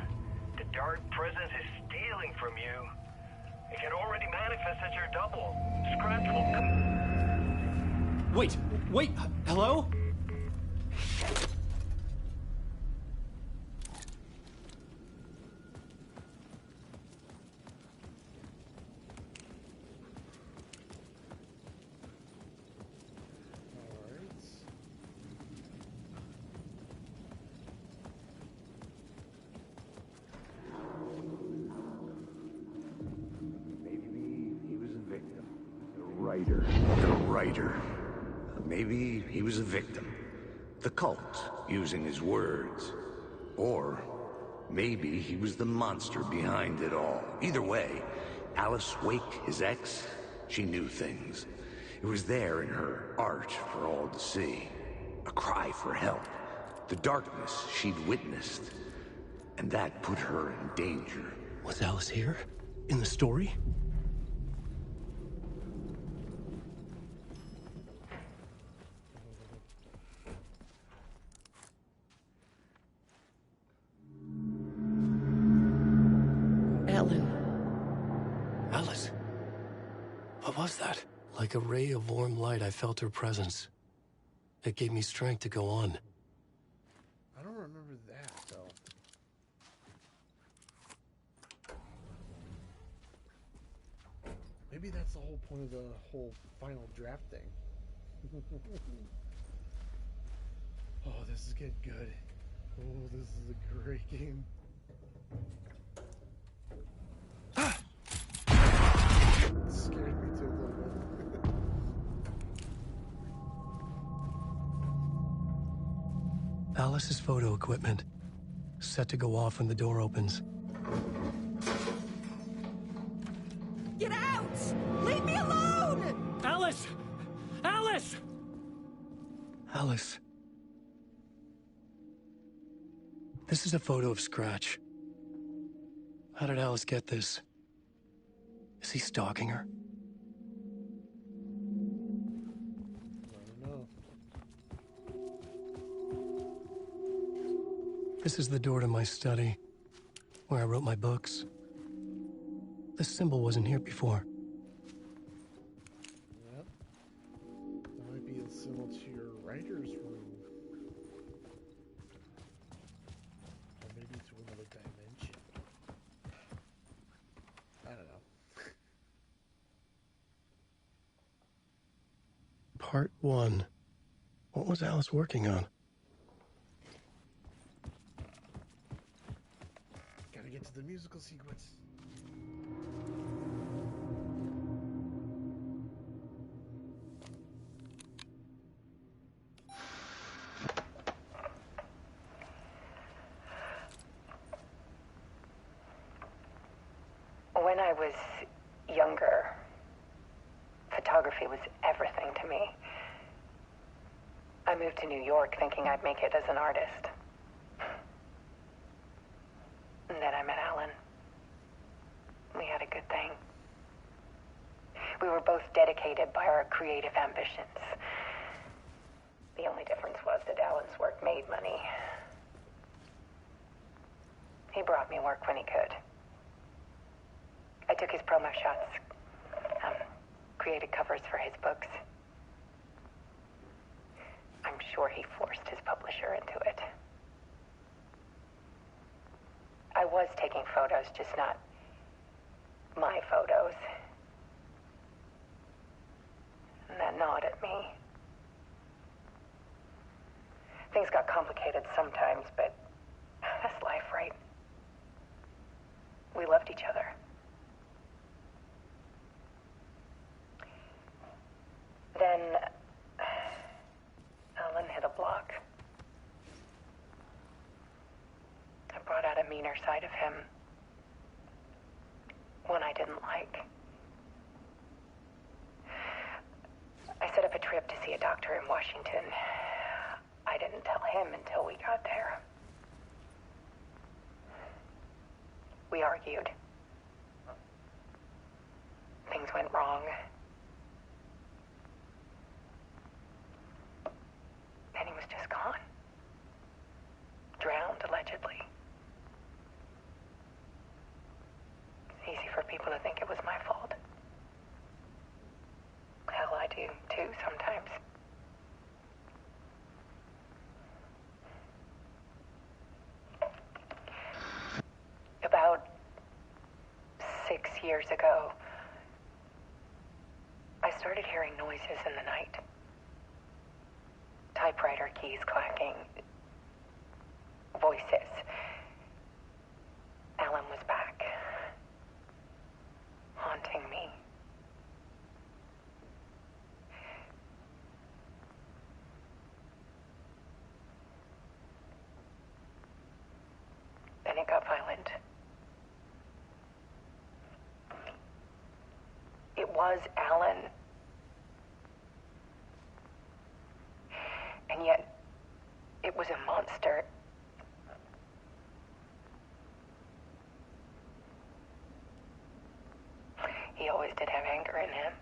The dark presence is stealing from you. It can already manifest as your double. Scratch will come... Wait, hello? Maybe he was a victim. The cult, using his words. Or maybe he was the monster behind it all. Either way, Alice Wake, his ex, she knew things. It was there in her art for all to see. A cry for help. The darkness she'd witnessed. And that put her in danger. Was Alice here? In the story? Alice? What was that? Like a ray of warm light, I felt her presence. It gave me strength to go on. I don't remember that, though. Maybe that's the whole point of the whole final draft thing. Oh, this is getting good. Oh, this is a great game. It scared me too a little bit. Alice's photo equipment. Set to go off when the door opens. Get out! Leave me alone! Alice! Alice! Alice. This is a photo of Scratch. How did Alice get this? Is he stalking her? I don't know. This is the door to my study, where I wrote my books. This symbol wasn't here before. Yep. That might be a symbol to your writer's room. Or maybe to another dimension. I don't know. Part 1. What was Alice working on? Gotta get to the musical sequence. When I was younger, photography was everything to me. I moved to New York thinking I'd make it as an artist. And then I met Alan. We had a good thing. We were both dedicated by our creative ambitions. The only difference was that Alan's work made money. He brought me work when he could. I took his promo shots, created covers for his books. I'm sure he forced his publisher into it. I was taking photos, just not my photos. And that gnawed at me. Things got complicated sometimes, but that's life, right? We loved each other. Then Alan hit a block. I brought out a meaner side of him. One I didn't like. I set up a trip to see a doctor in Washington. I didn't tell him until we got there. We argued. Things went wrong. And he was just gone. Drowned, allegedly. It's easy for people to think it was my fault. Hell, I do, too, sometimes. About 6 years ago, I started hearing noises in the night. Typewriter keys clacking. Voices. Alan was back. Haunting me. Then it got violent. It was Alan. And yet, it was a monster. He always did have anger in him.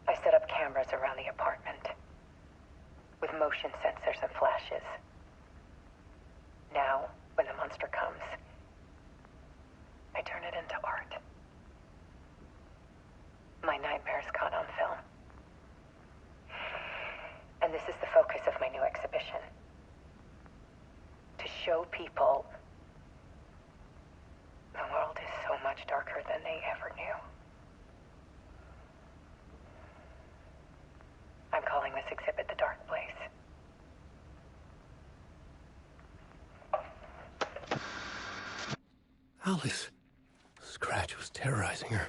I set up cameras around the apartment with motion sensors and flashes. Now, when the monster comes, I turn it into art. My nightmares caught on film. And this is the focus of my new exhibition. To show people the world is so much darker than they ever knew. I'm calling this exhibit The Dark Place. Alice. Scratch was terrorizing her.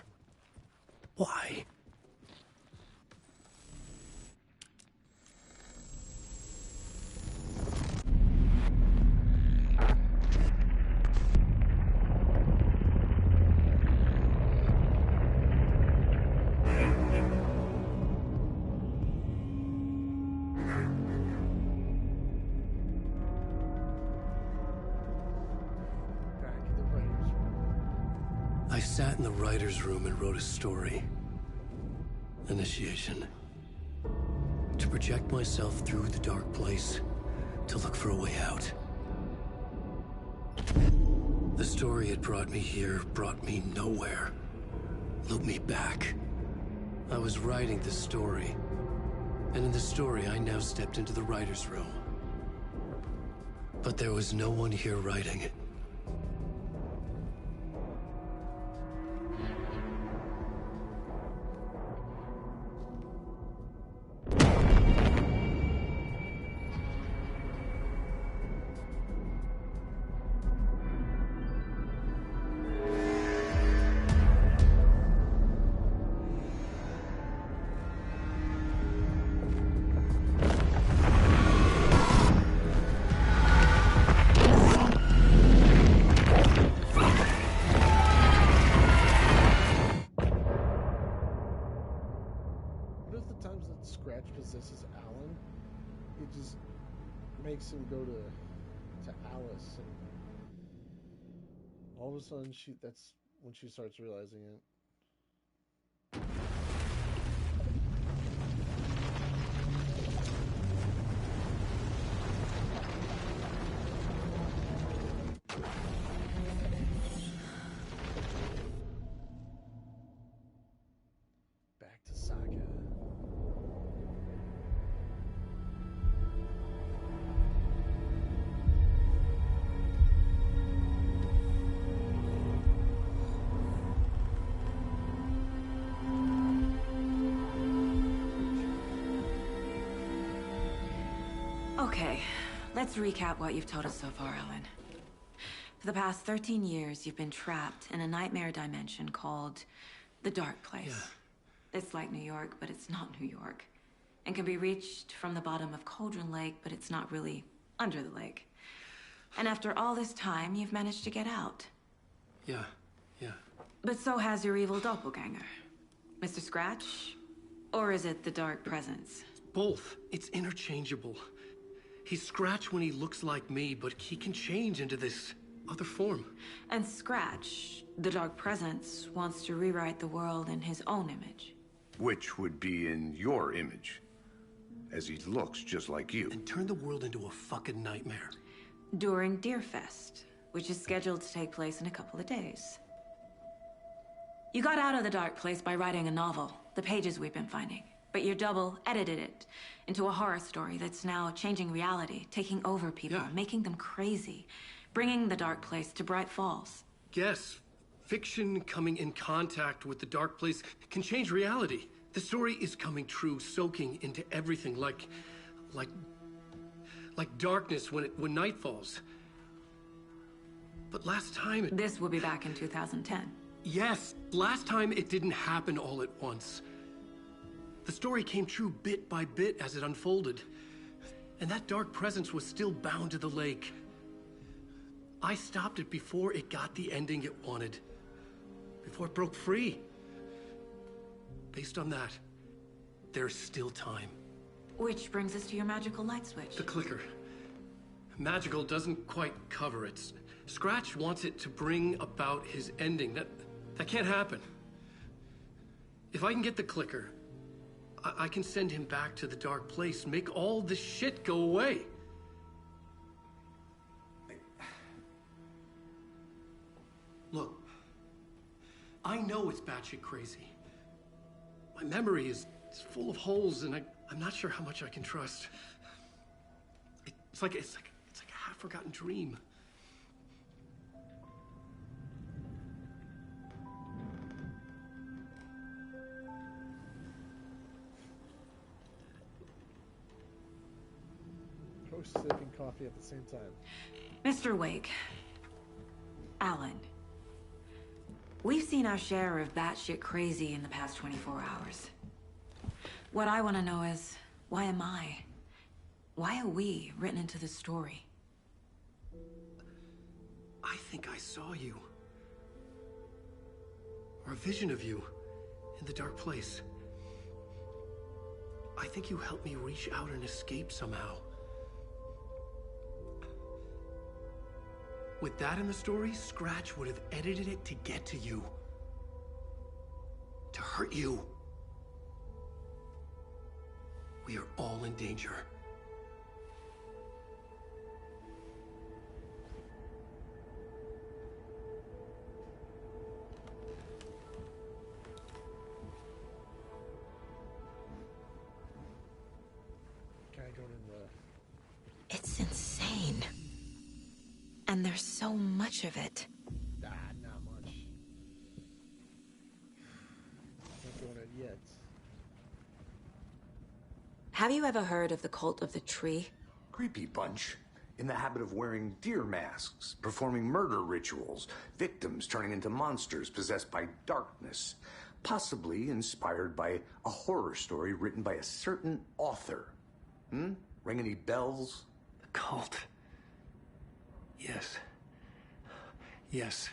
Why? I sat in the writer's room and wrote a story. Initiation. To project myself through the dark place, to look for a way out. The story had brought me here, brought me nowhere. Looped me back. I was writing the story. And in the story, I now stepped into the writer's room. But there was no one here writing it. Scratch possesses Alan, it just makes him go to Alice, and all of a sudden that's when she starts realizing it. Back to Saga. Okay, let's recap what you've told us so far, Ellen. For the past 13 years, you've been trapped in a nightmare dimension called the Dark Place. Yeah. It's like New York, but it's not New York. And can be reached from the bottom of Cauldron Lake, but it's not really under the lake. And after all this time, you've managed to get out. Yeah. But so has your evil doppelganger. Mr. Scratch? Or is it the Dark Presence? Both. It's interchangeable. He's Scratch when he looks like me, but he can change into this other form. And Scratch, the Dark Presence, wants to rewrite the world in his own image. Which would be in your image, as he looks just like you. And turn the world into a fucking nightmare. During Deerfest, which is scheduled to take place in a couple of days. You got out of the Dark Place by writing a novel, the pages we've been finding. But your double edited it into a horror story that's now changing reality, taking over people, making them crazy, bringing the Dark Place to Bright Falls. Yes, fiction coming in contact with the Dark Place can change reality. The story is coming true, soaking into everything like darkness when night falls. But last time This will be back in 2010. Yes, last time it didn't happen all at once. The story came true bit by bit as it unfolded. And that dark presence was still bound to the lake. I stopped it before it got the ending it wanted. Before it broke free. Based on that, there's still time. Which brings us to your magical light switch. The clicker. Magical doesn't quite cover it. Scratch wants it to bring about his ending. That can't happen. If I can get the clicker, I can send him back to the Dark Place, make all this shit go away. Look, I know it's batshit crazy. My memory is full of holes, and I'm not sure how much I can trust. It's like a half-forgotten dream. Sipping coffee at the same time. Mr. Wake. Alan. We've seen our share of batshit crazy in the past 24 hours. What I want to know is, why am I? Why are we written into the story? I think I saw you. Or a vision of you in the Dark Place. I think you helped me reach out and escape somehow. With that in the story, Scratch would have edited it to get to you. To hurt you. We are all in danger. Kind of going in the... It's insane. And there's so much of it. Not much. Not doing it yet. Have you ever heard of the cult of the tree? Creepy bunch. In the habit of wearing deer masks, performing murder rituals, victims turning into monsters possessed by darkness. Possibly inspired by a horror story written by a certain author. Ring any bells? The cult. Yes. Yes.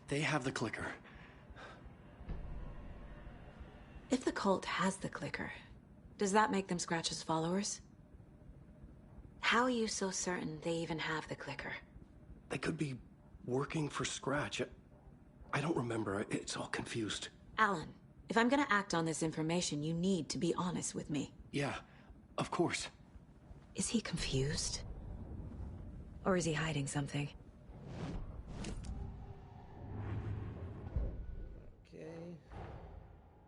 They have the clicker. If the cult has the clicker, does that make them Scratch's followers? How are you so certain they even have the clicker? They could be working for Scratch. I don't remember. It's all confused. Alan, if I'm gonna act on this information, you need to be honest with me. Yeah, of course. Is he confused? Or is he hiding something? Okay.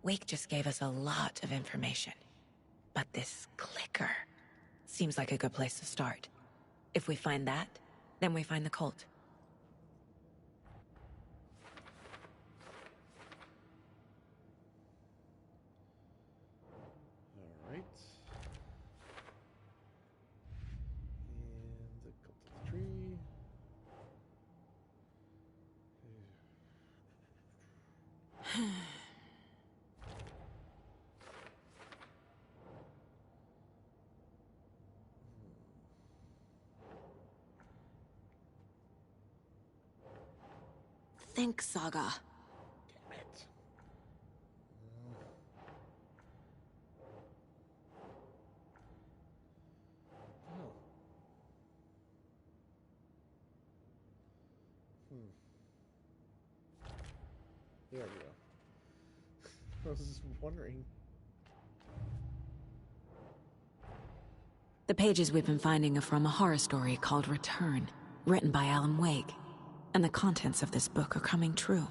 Wake just gave us a lot of information. But this clicker seems like a good place to start. If we find that, then we find the cult. All right. Think, Saga. Damn it. Oh. There we go. I was just wondering. The pages we've been finding are from a horror story called Return, written by Alan Wake. And the contents of this book are coming true.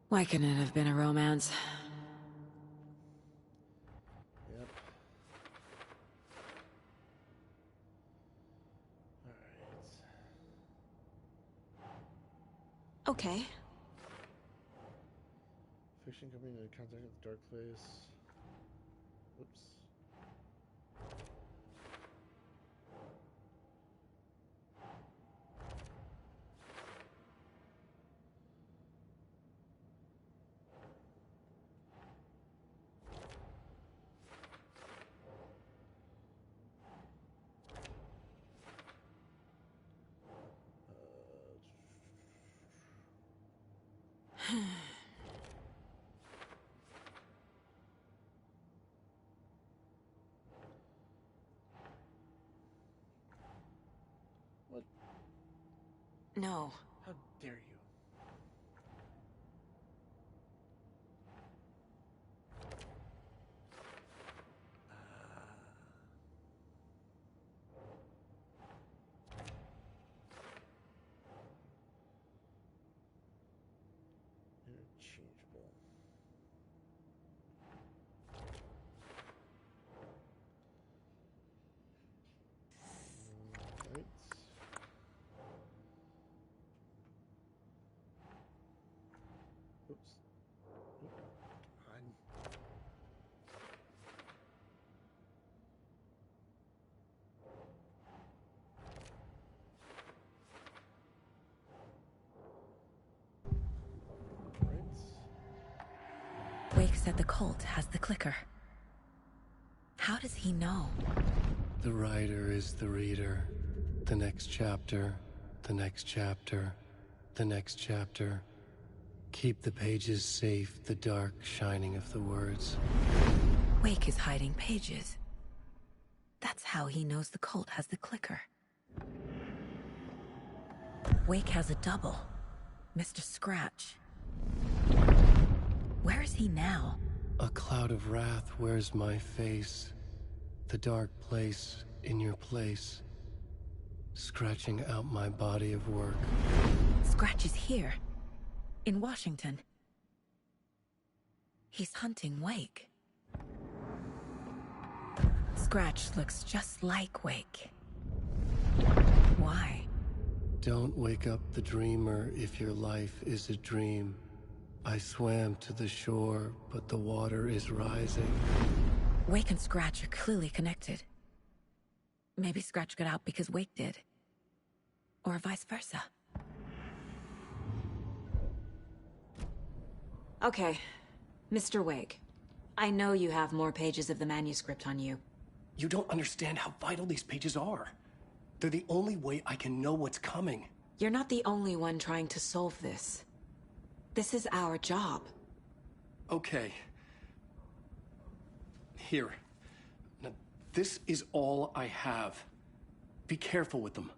Why couldn't it have been a romance? Yep. Alright. Okay. Fiction coming into contact with the dark place. Oops. What? No. How dare you? Interchangeable. Right. Oops. God. Wake said the cult has the clicker. How does he know? The writer is the reader. The next chapter, the next chapter, the next chapter. Keep the pages safe, the dark shining of the words. Wake is hiding pages. That's how he knows the cult has the clicker. Wake has a double. Mr. Scratch. Where is he now? A cloud of wrath wears my face. The dark place in your place. Scratching out my body of work. Scratch is here. In Washington. He's hunting Wake. Scratch looks just like Wake. Why? Don't wake up the dreamer if your life is a dream. I swam to the shore, but the water is rising. Wake and Scratch are clearly connected. Maybe Scratch got out because Wake did. Or vice versa. Okay, Mr. Wake. I know you have more pages of the manuscript on you. You don't understand how vital these pages are. They're the only way I can know what's coming. You're not the only one trying to solve this. This is our job. Okay. Here. Now, this is all I have. Be careful with them.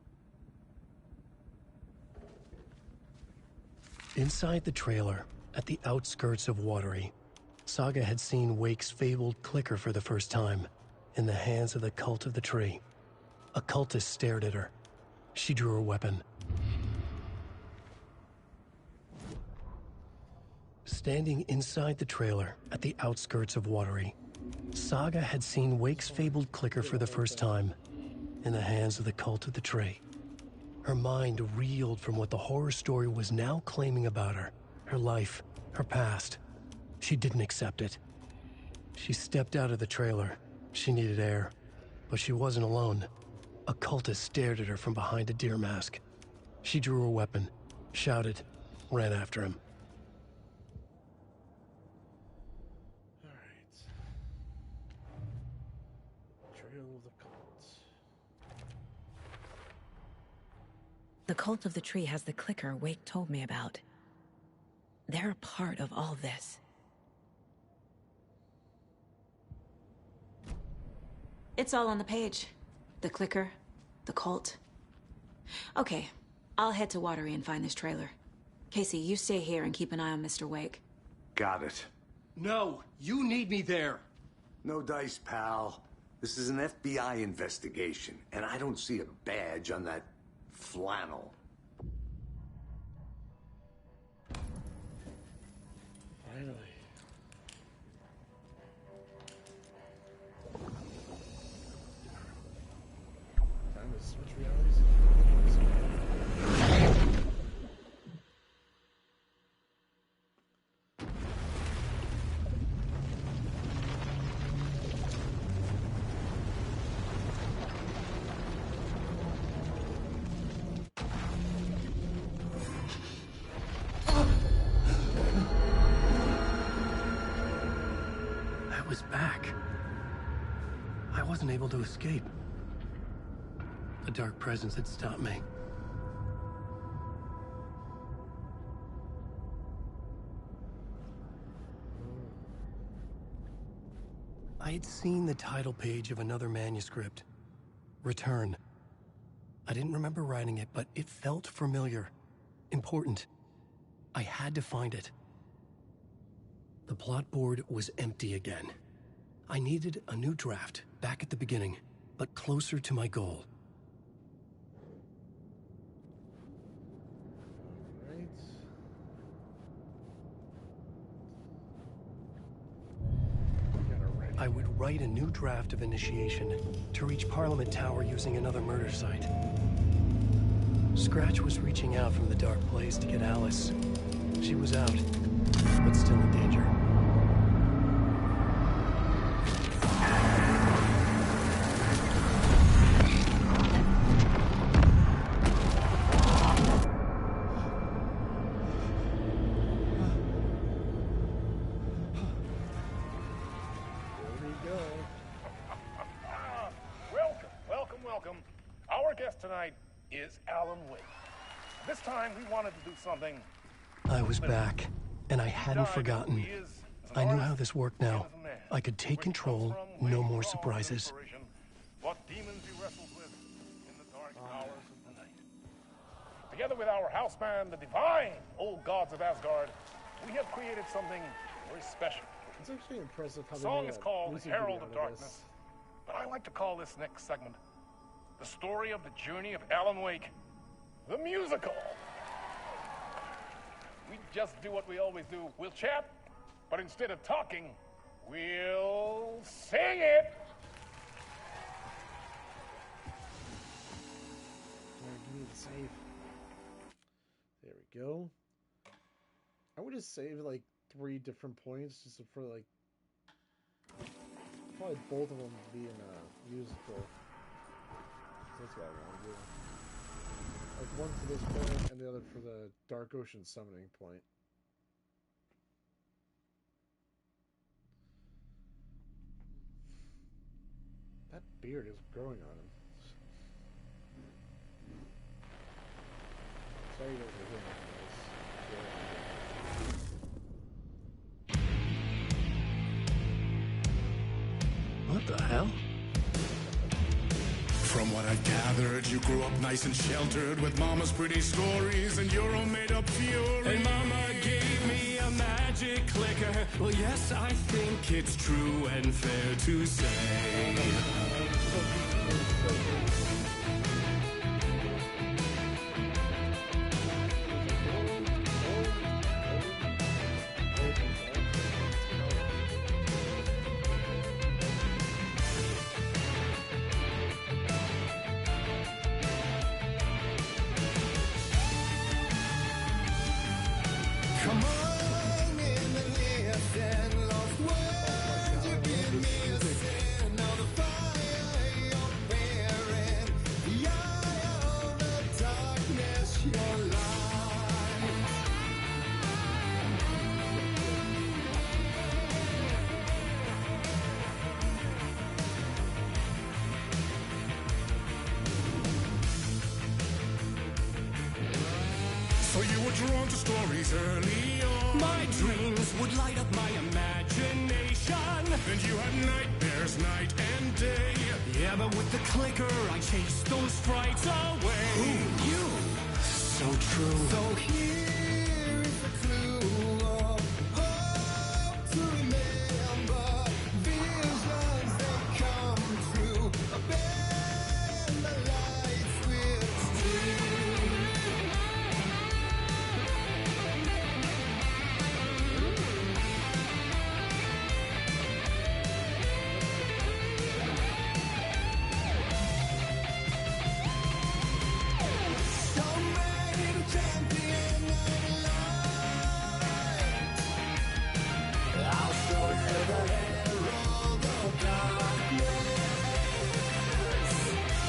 Inside the trailer, at the outskirts of Watery, Saga had seen Wake's fabled clicker for the first time, in the hands of the Cult of the Tree. A cultist stared at her. She drew her weapon. Standing inside the trailer, at the outskirts of Watery, Saga had seen Wake's fabled clicker for the first time, in the hands of the Cult of the Tree. Her mind reeled from what the horror story was now claiming about her. Her life, her past. She didn't accept it. She stepped out of the trailer. She needed air. But she wasn't alone. A cultist stared at her from behind a deer mask. She drew her weapon, shouted, ran after him. The cult of the tree has the clicker Wake told me about. They're a part of all this. It's all on the page. The clicker, the cult. Okay, I'll head to Watery and find this trailer. Casey, you stay here and keep an eye on Mr. Wake. Got it. No, you need me there. No dice, pal. This is an FBI investigation, and I don't see a badge on that flannel. Finally. Time to switch realities. I was back. I wasn't able to escape. A dark presence had stopped me. I had seen the title page of another manuscript. Return. I didn't remember writing it, but it felt familiar. Important. I had to find it. The plot board was empty again. I needed a new draft, back at the beginning, but closer to my goal. I would write a new draft of initiation to reach Parliament Tower using another murder site. Scratch was reaching out from the dark place to get Alice. She was out, but still in danger. Tonight is Alan Wake. This time we wanted to do something. I was back, and I hadn't forgotten. I knew how this worked now. I could take control, no more surprises. What demons he wrestled with in the dark hours of the night. Together with our house band, the divine old gods of Asgard, we have created something very special. It's actually impressive how the song is called music Herald video of out Darkness, but I like to call this next segment the story of the journey of Alan Wake, the musical. We just do what we always do. We'll chat, but instead of talking, we'll sing it. Give me the save. There we go. I would just save like 3 different points just for like probably both of them being musical. That's what I want to do. Like one for this point and the other for the Dark Ocean summoning point. That beard is growing on him. Sorry you guys are hearing that. What the hell? From what I've gathered, you grew up nice and sheltered with Mama's pretty stories and your own made-up fury. And Mama gave me a magic clicker. Well, yes, I think it's true and fair to say. to stories early on. My dreams would light up my imagination, and you had nightmares night and day. Yeah, but with the clicker, I chased those frights away. Who you? So true. So here is the clue of hope to remember. Visions that come true. Bend the light switch to. I'll show you the herald of darkness.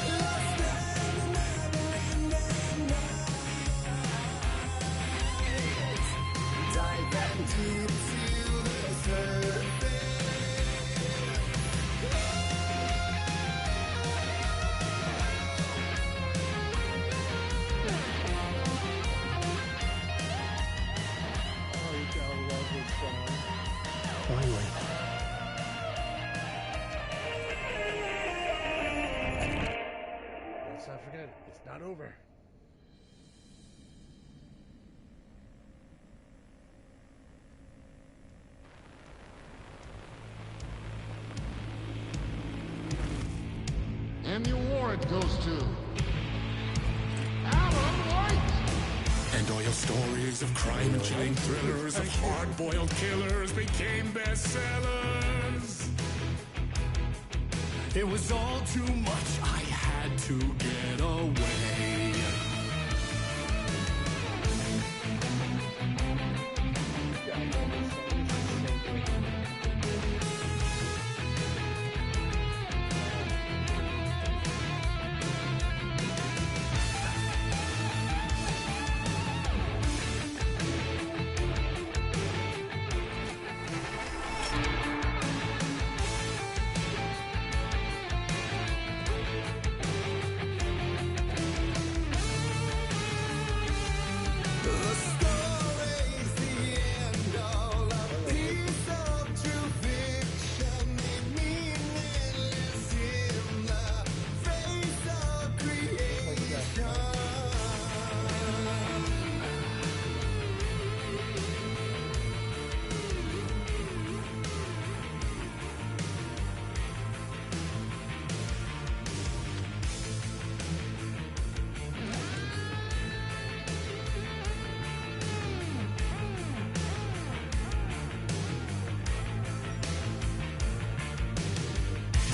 Lost in the never-ending night. Diving deep to the surface. Oh, you gotta love this song. Finally. Let's not forget, it's not over. And the award goes to Alan White. And all your stories of crime and chilling thrillers of hard-boiled killers became bestsellers. It was all too much, I had to get away.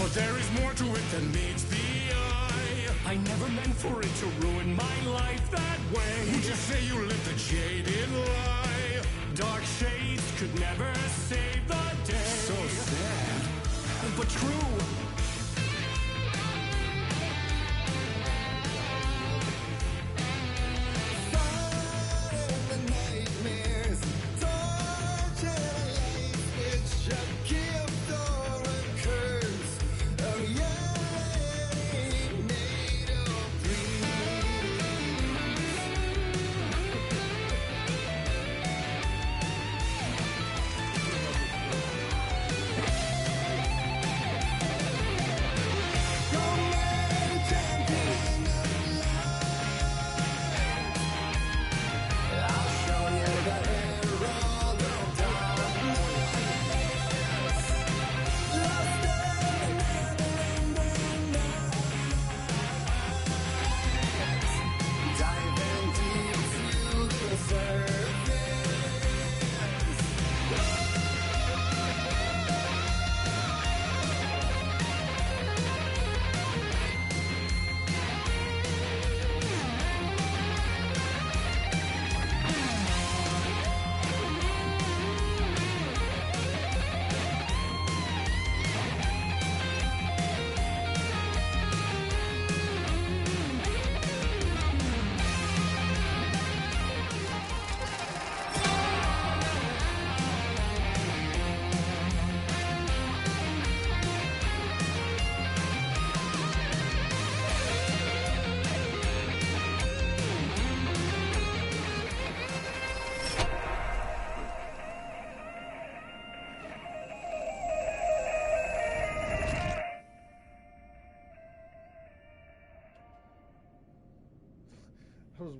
But there is more to it than meets the eye. I never meant for it to ruin my life that way. Would you say you lived a jaded lie? Dark shades could never save the day. So sad, but true.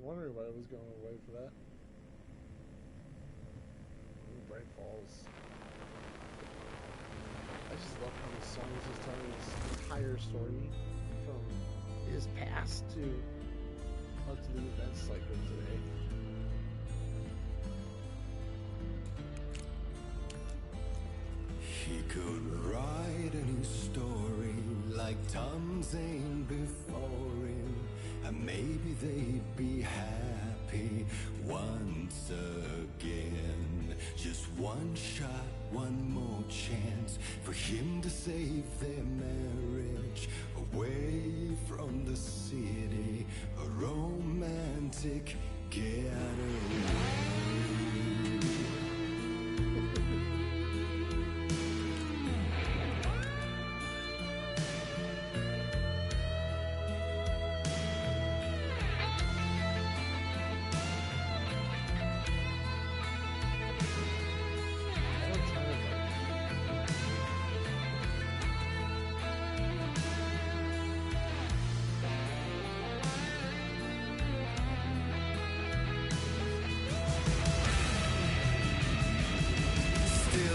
wondering why it was going away for that. Ooh, Bright Falls. I just love how the song is just telling this entire story from his past to up to the events like of today. He could write a new story like Tom Zane before him, and maybe they'd be happy once again. Just one shot, one more chance for him to save their marriage, away from the city, a romantic getaway.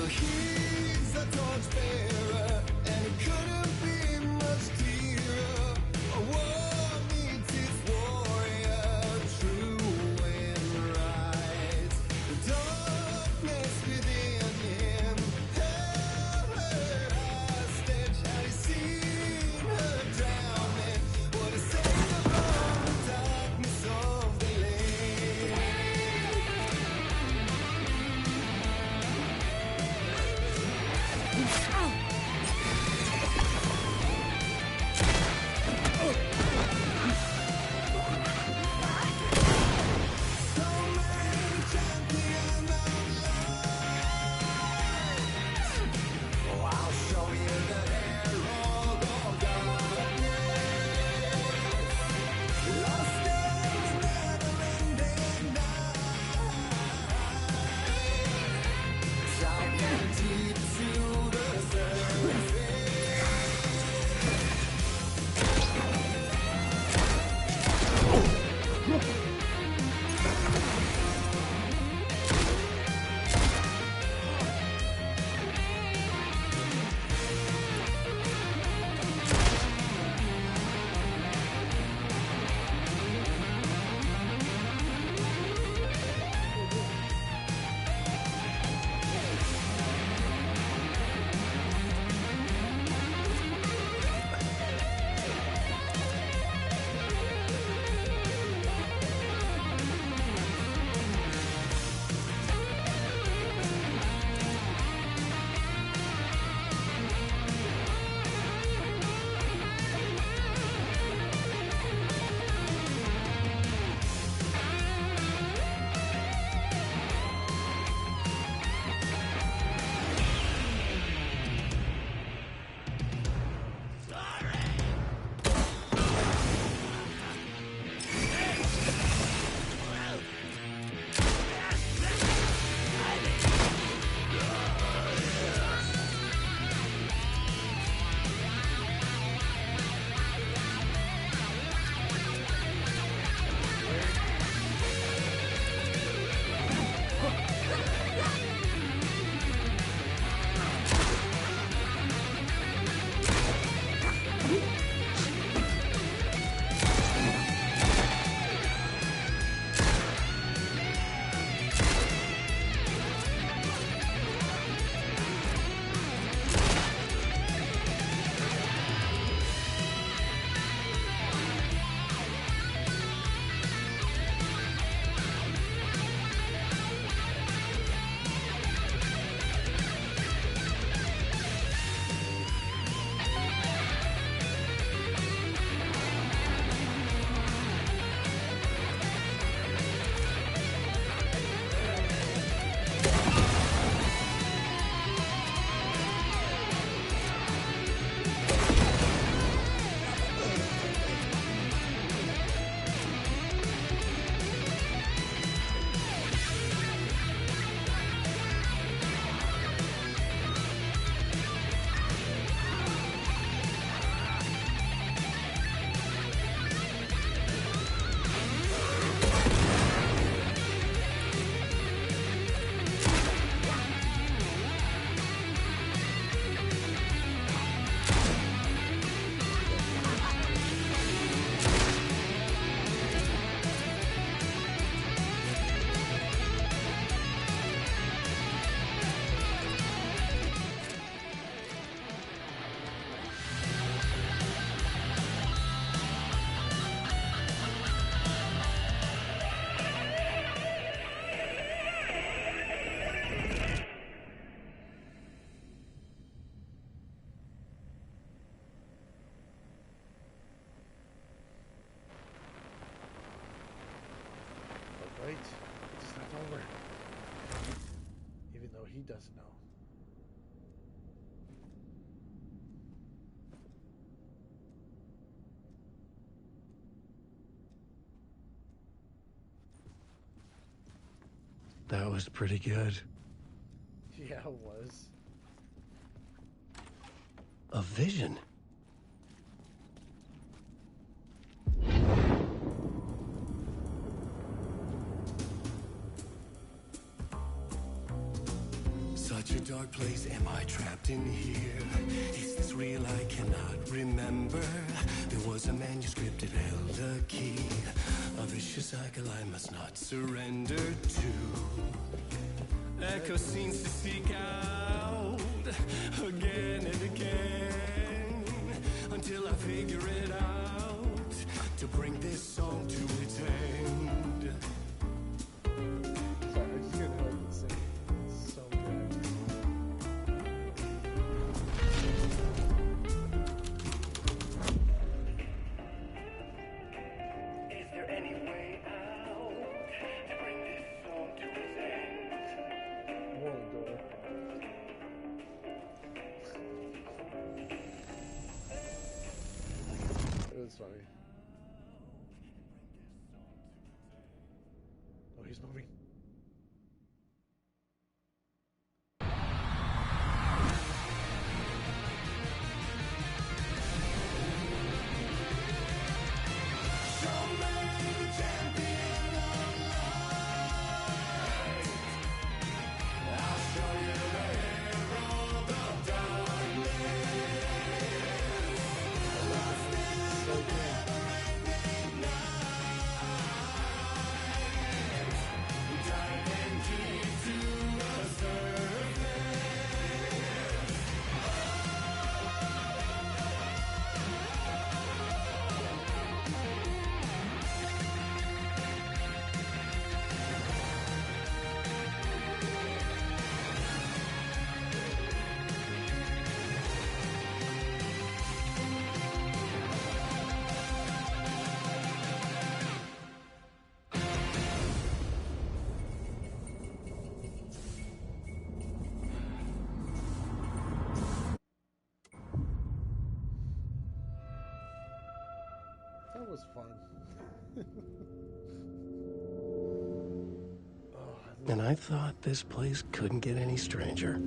He's a torchbearer, and it couldn't be much clearer. A war needs its warrior, true and right. The darkness within him held her hostage. Had he seen her drowning? What he said about the darkness of the lake? I'll show you the Herald of Darkness, lost in the never-ending night, diving deep to the surface. he doesn't know. That was pretty good. Yeah, it was. A vision. Such a dark place, am I trapped in here? Is this real? I cannot remember. There was a manuscript, it held a key. A vicious cycle I must not surrender to. Echo scenes to seek out again and again until I figure it out to bring this song to its end. Sorry, I just couldn't help but sing. It's so good. Is there any way out to bring this song to its end? Rolling door. It was funny. Oh, he's moving. That was fun. And I thought this place couldn't get any stranger.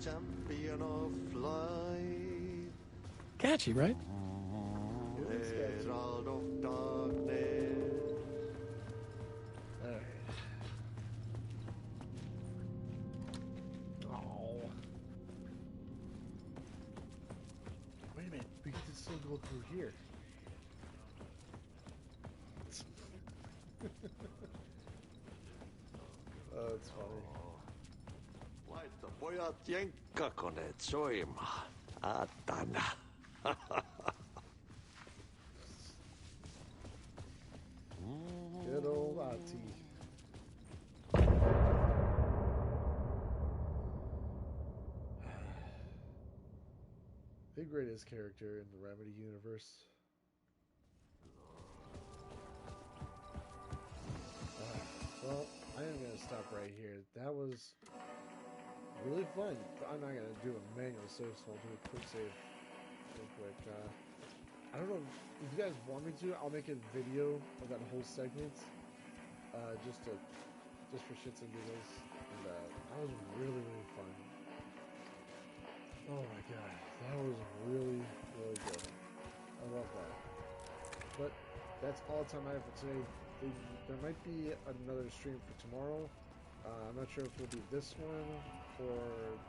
Champion of light. Catchy, right? Herald of darkness. Alright. Oh. Wait a minute, we can still go through here. Oh, it's funny. Laita pojat jenkkakoneet soimaan. Atana. Good old Auntie. The greatest character in the Remedy universe. Well, I am going to stop right here. That was really fun. I'm not going to do a manual save, so I'll do a quick save real quick. I don't know if you guys want me to. I'll make a video of that whole segment, just for shits and giggles. And that was really fun. Oh my god, that was really good. I love that. But that's all the time I have for today. There might be another stream for tomorrow. I'm not sure if it'll be this one or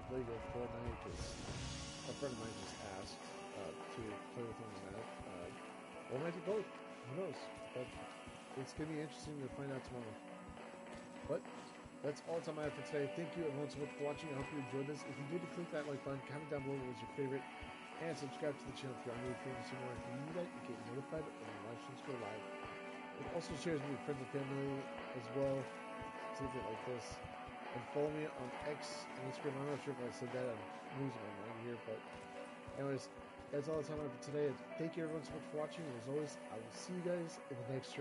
Lego Fortnite, because a friend of mine just asked to play with him on that. Or it might be both. Who knows? But it's going to be interesting to find out tomorrow. But that's all the time I have for today. Thank you everyone so much for watching. I hope you enjoyed this. If you did, click that like button, comment down below what was your favorite, and subscribe to the channel if you are new. If you want to see more, if you need that, you get notified when the live streams go live. It also shares with your friends and family as well. Take it like this. And follow me on X and Instagram. I'm not sure if I said that. I'm losing my mind here. But anyways, that's all the time I have for today. Thank you everyone so much for watching. And as always, I will see you guys in the next stream.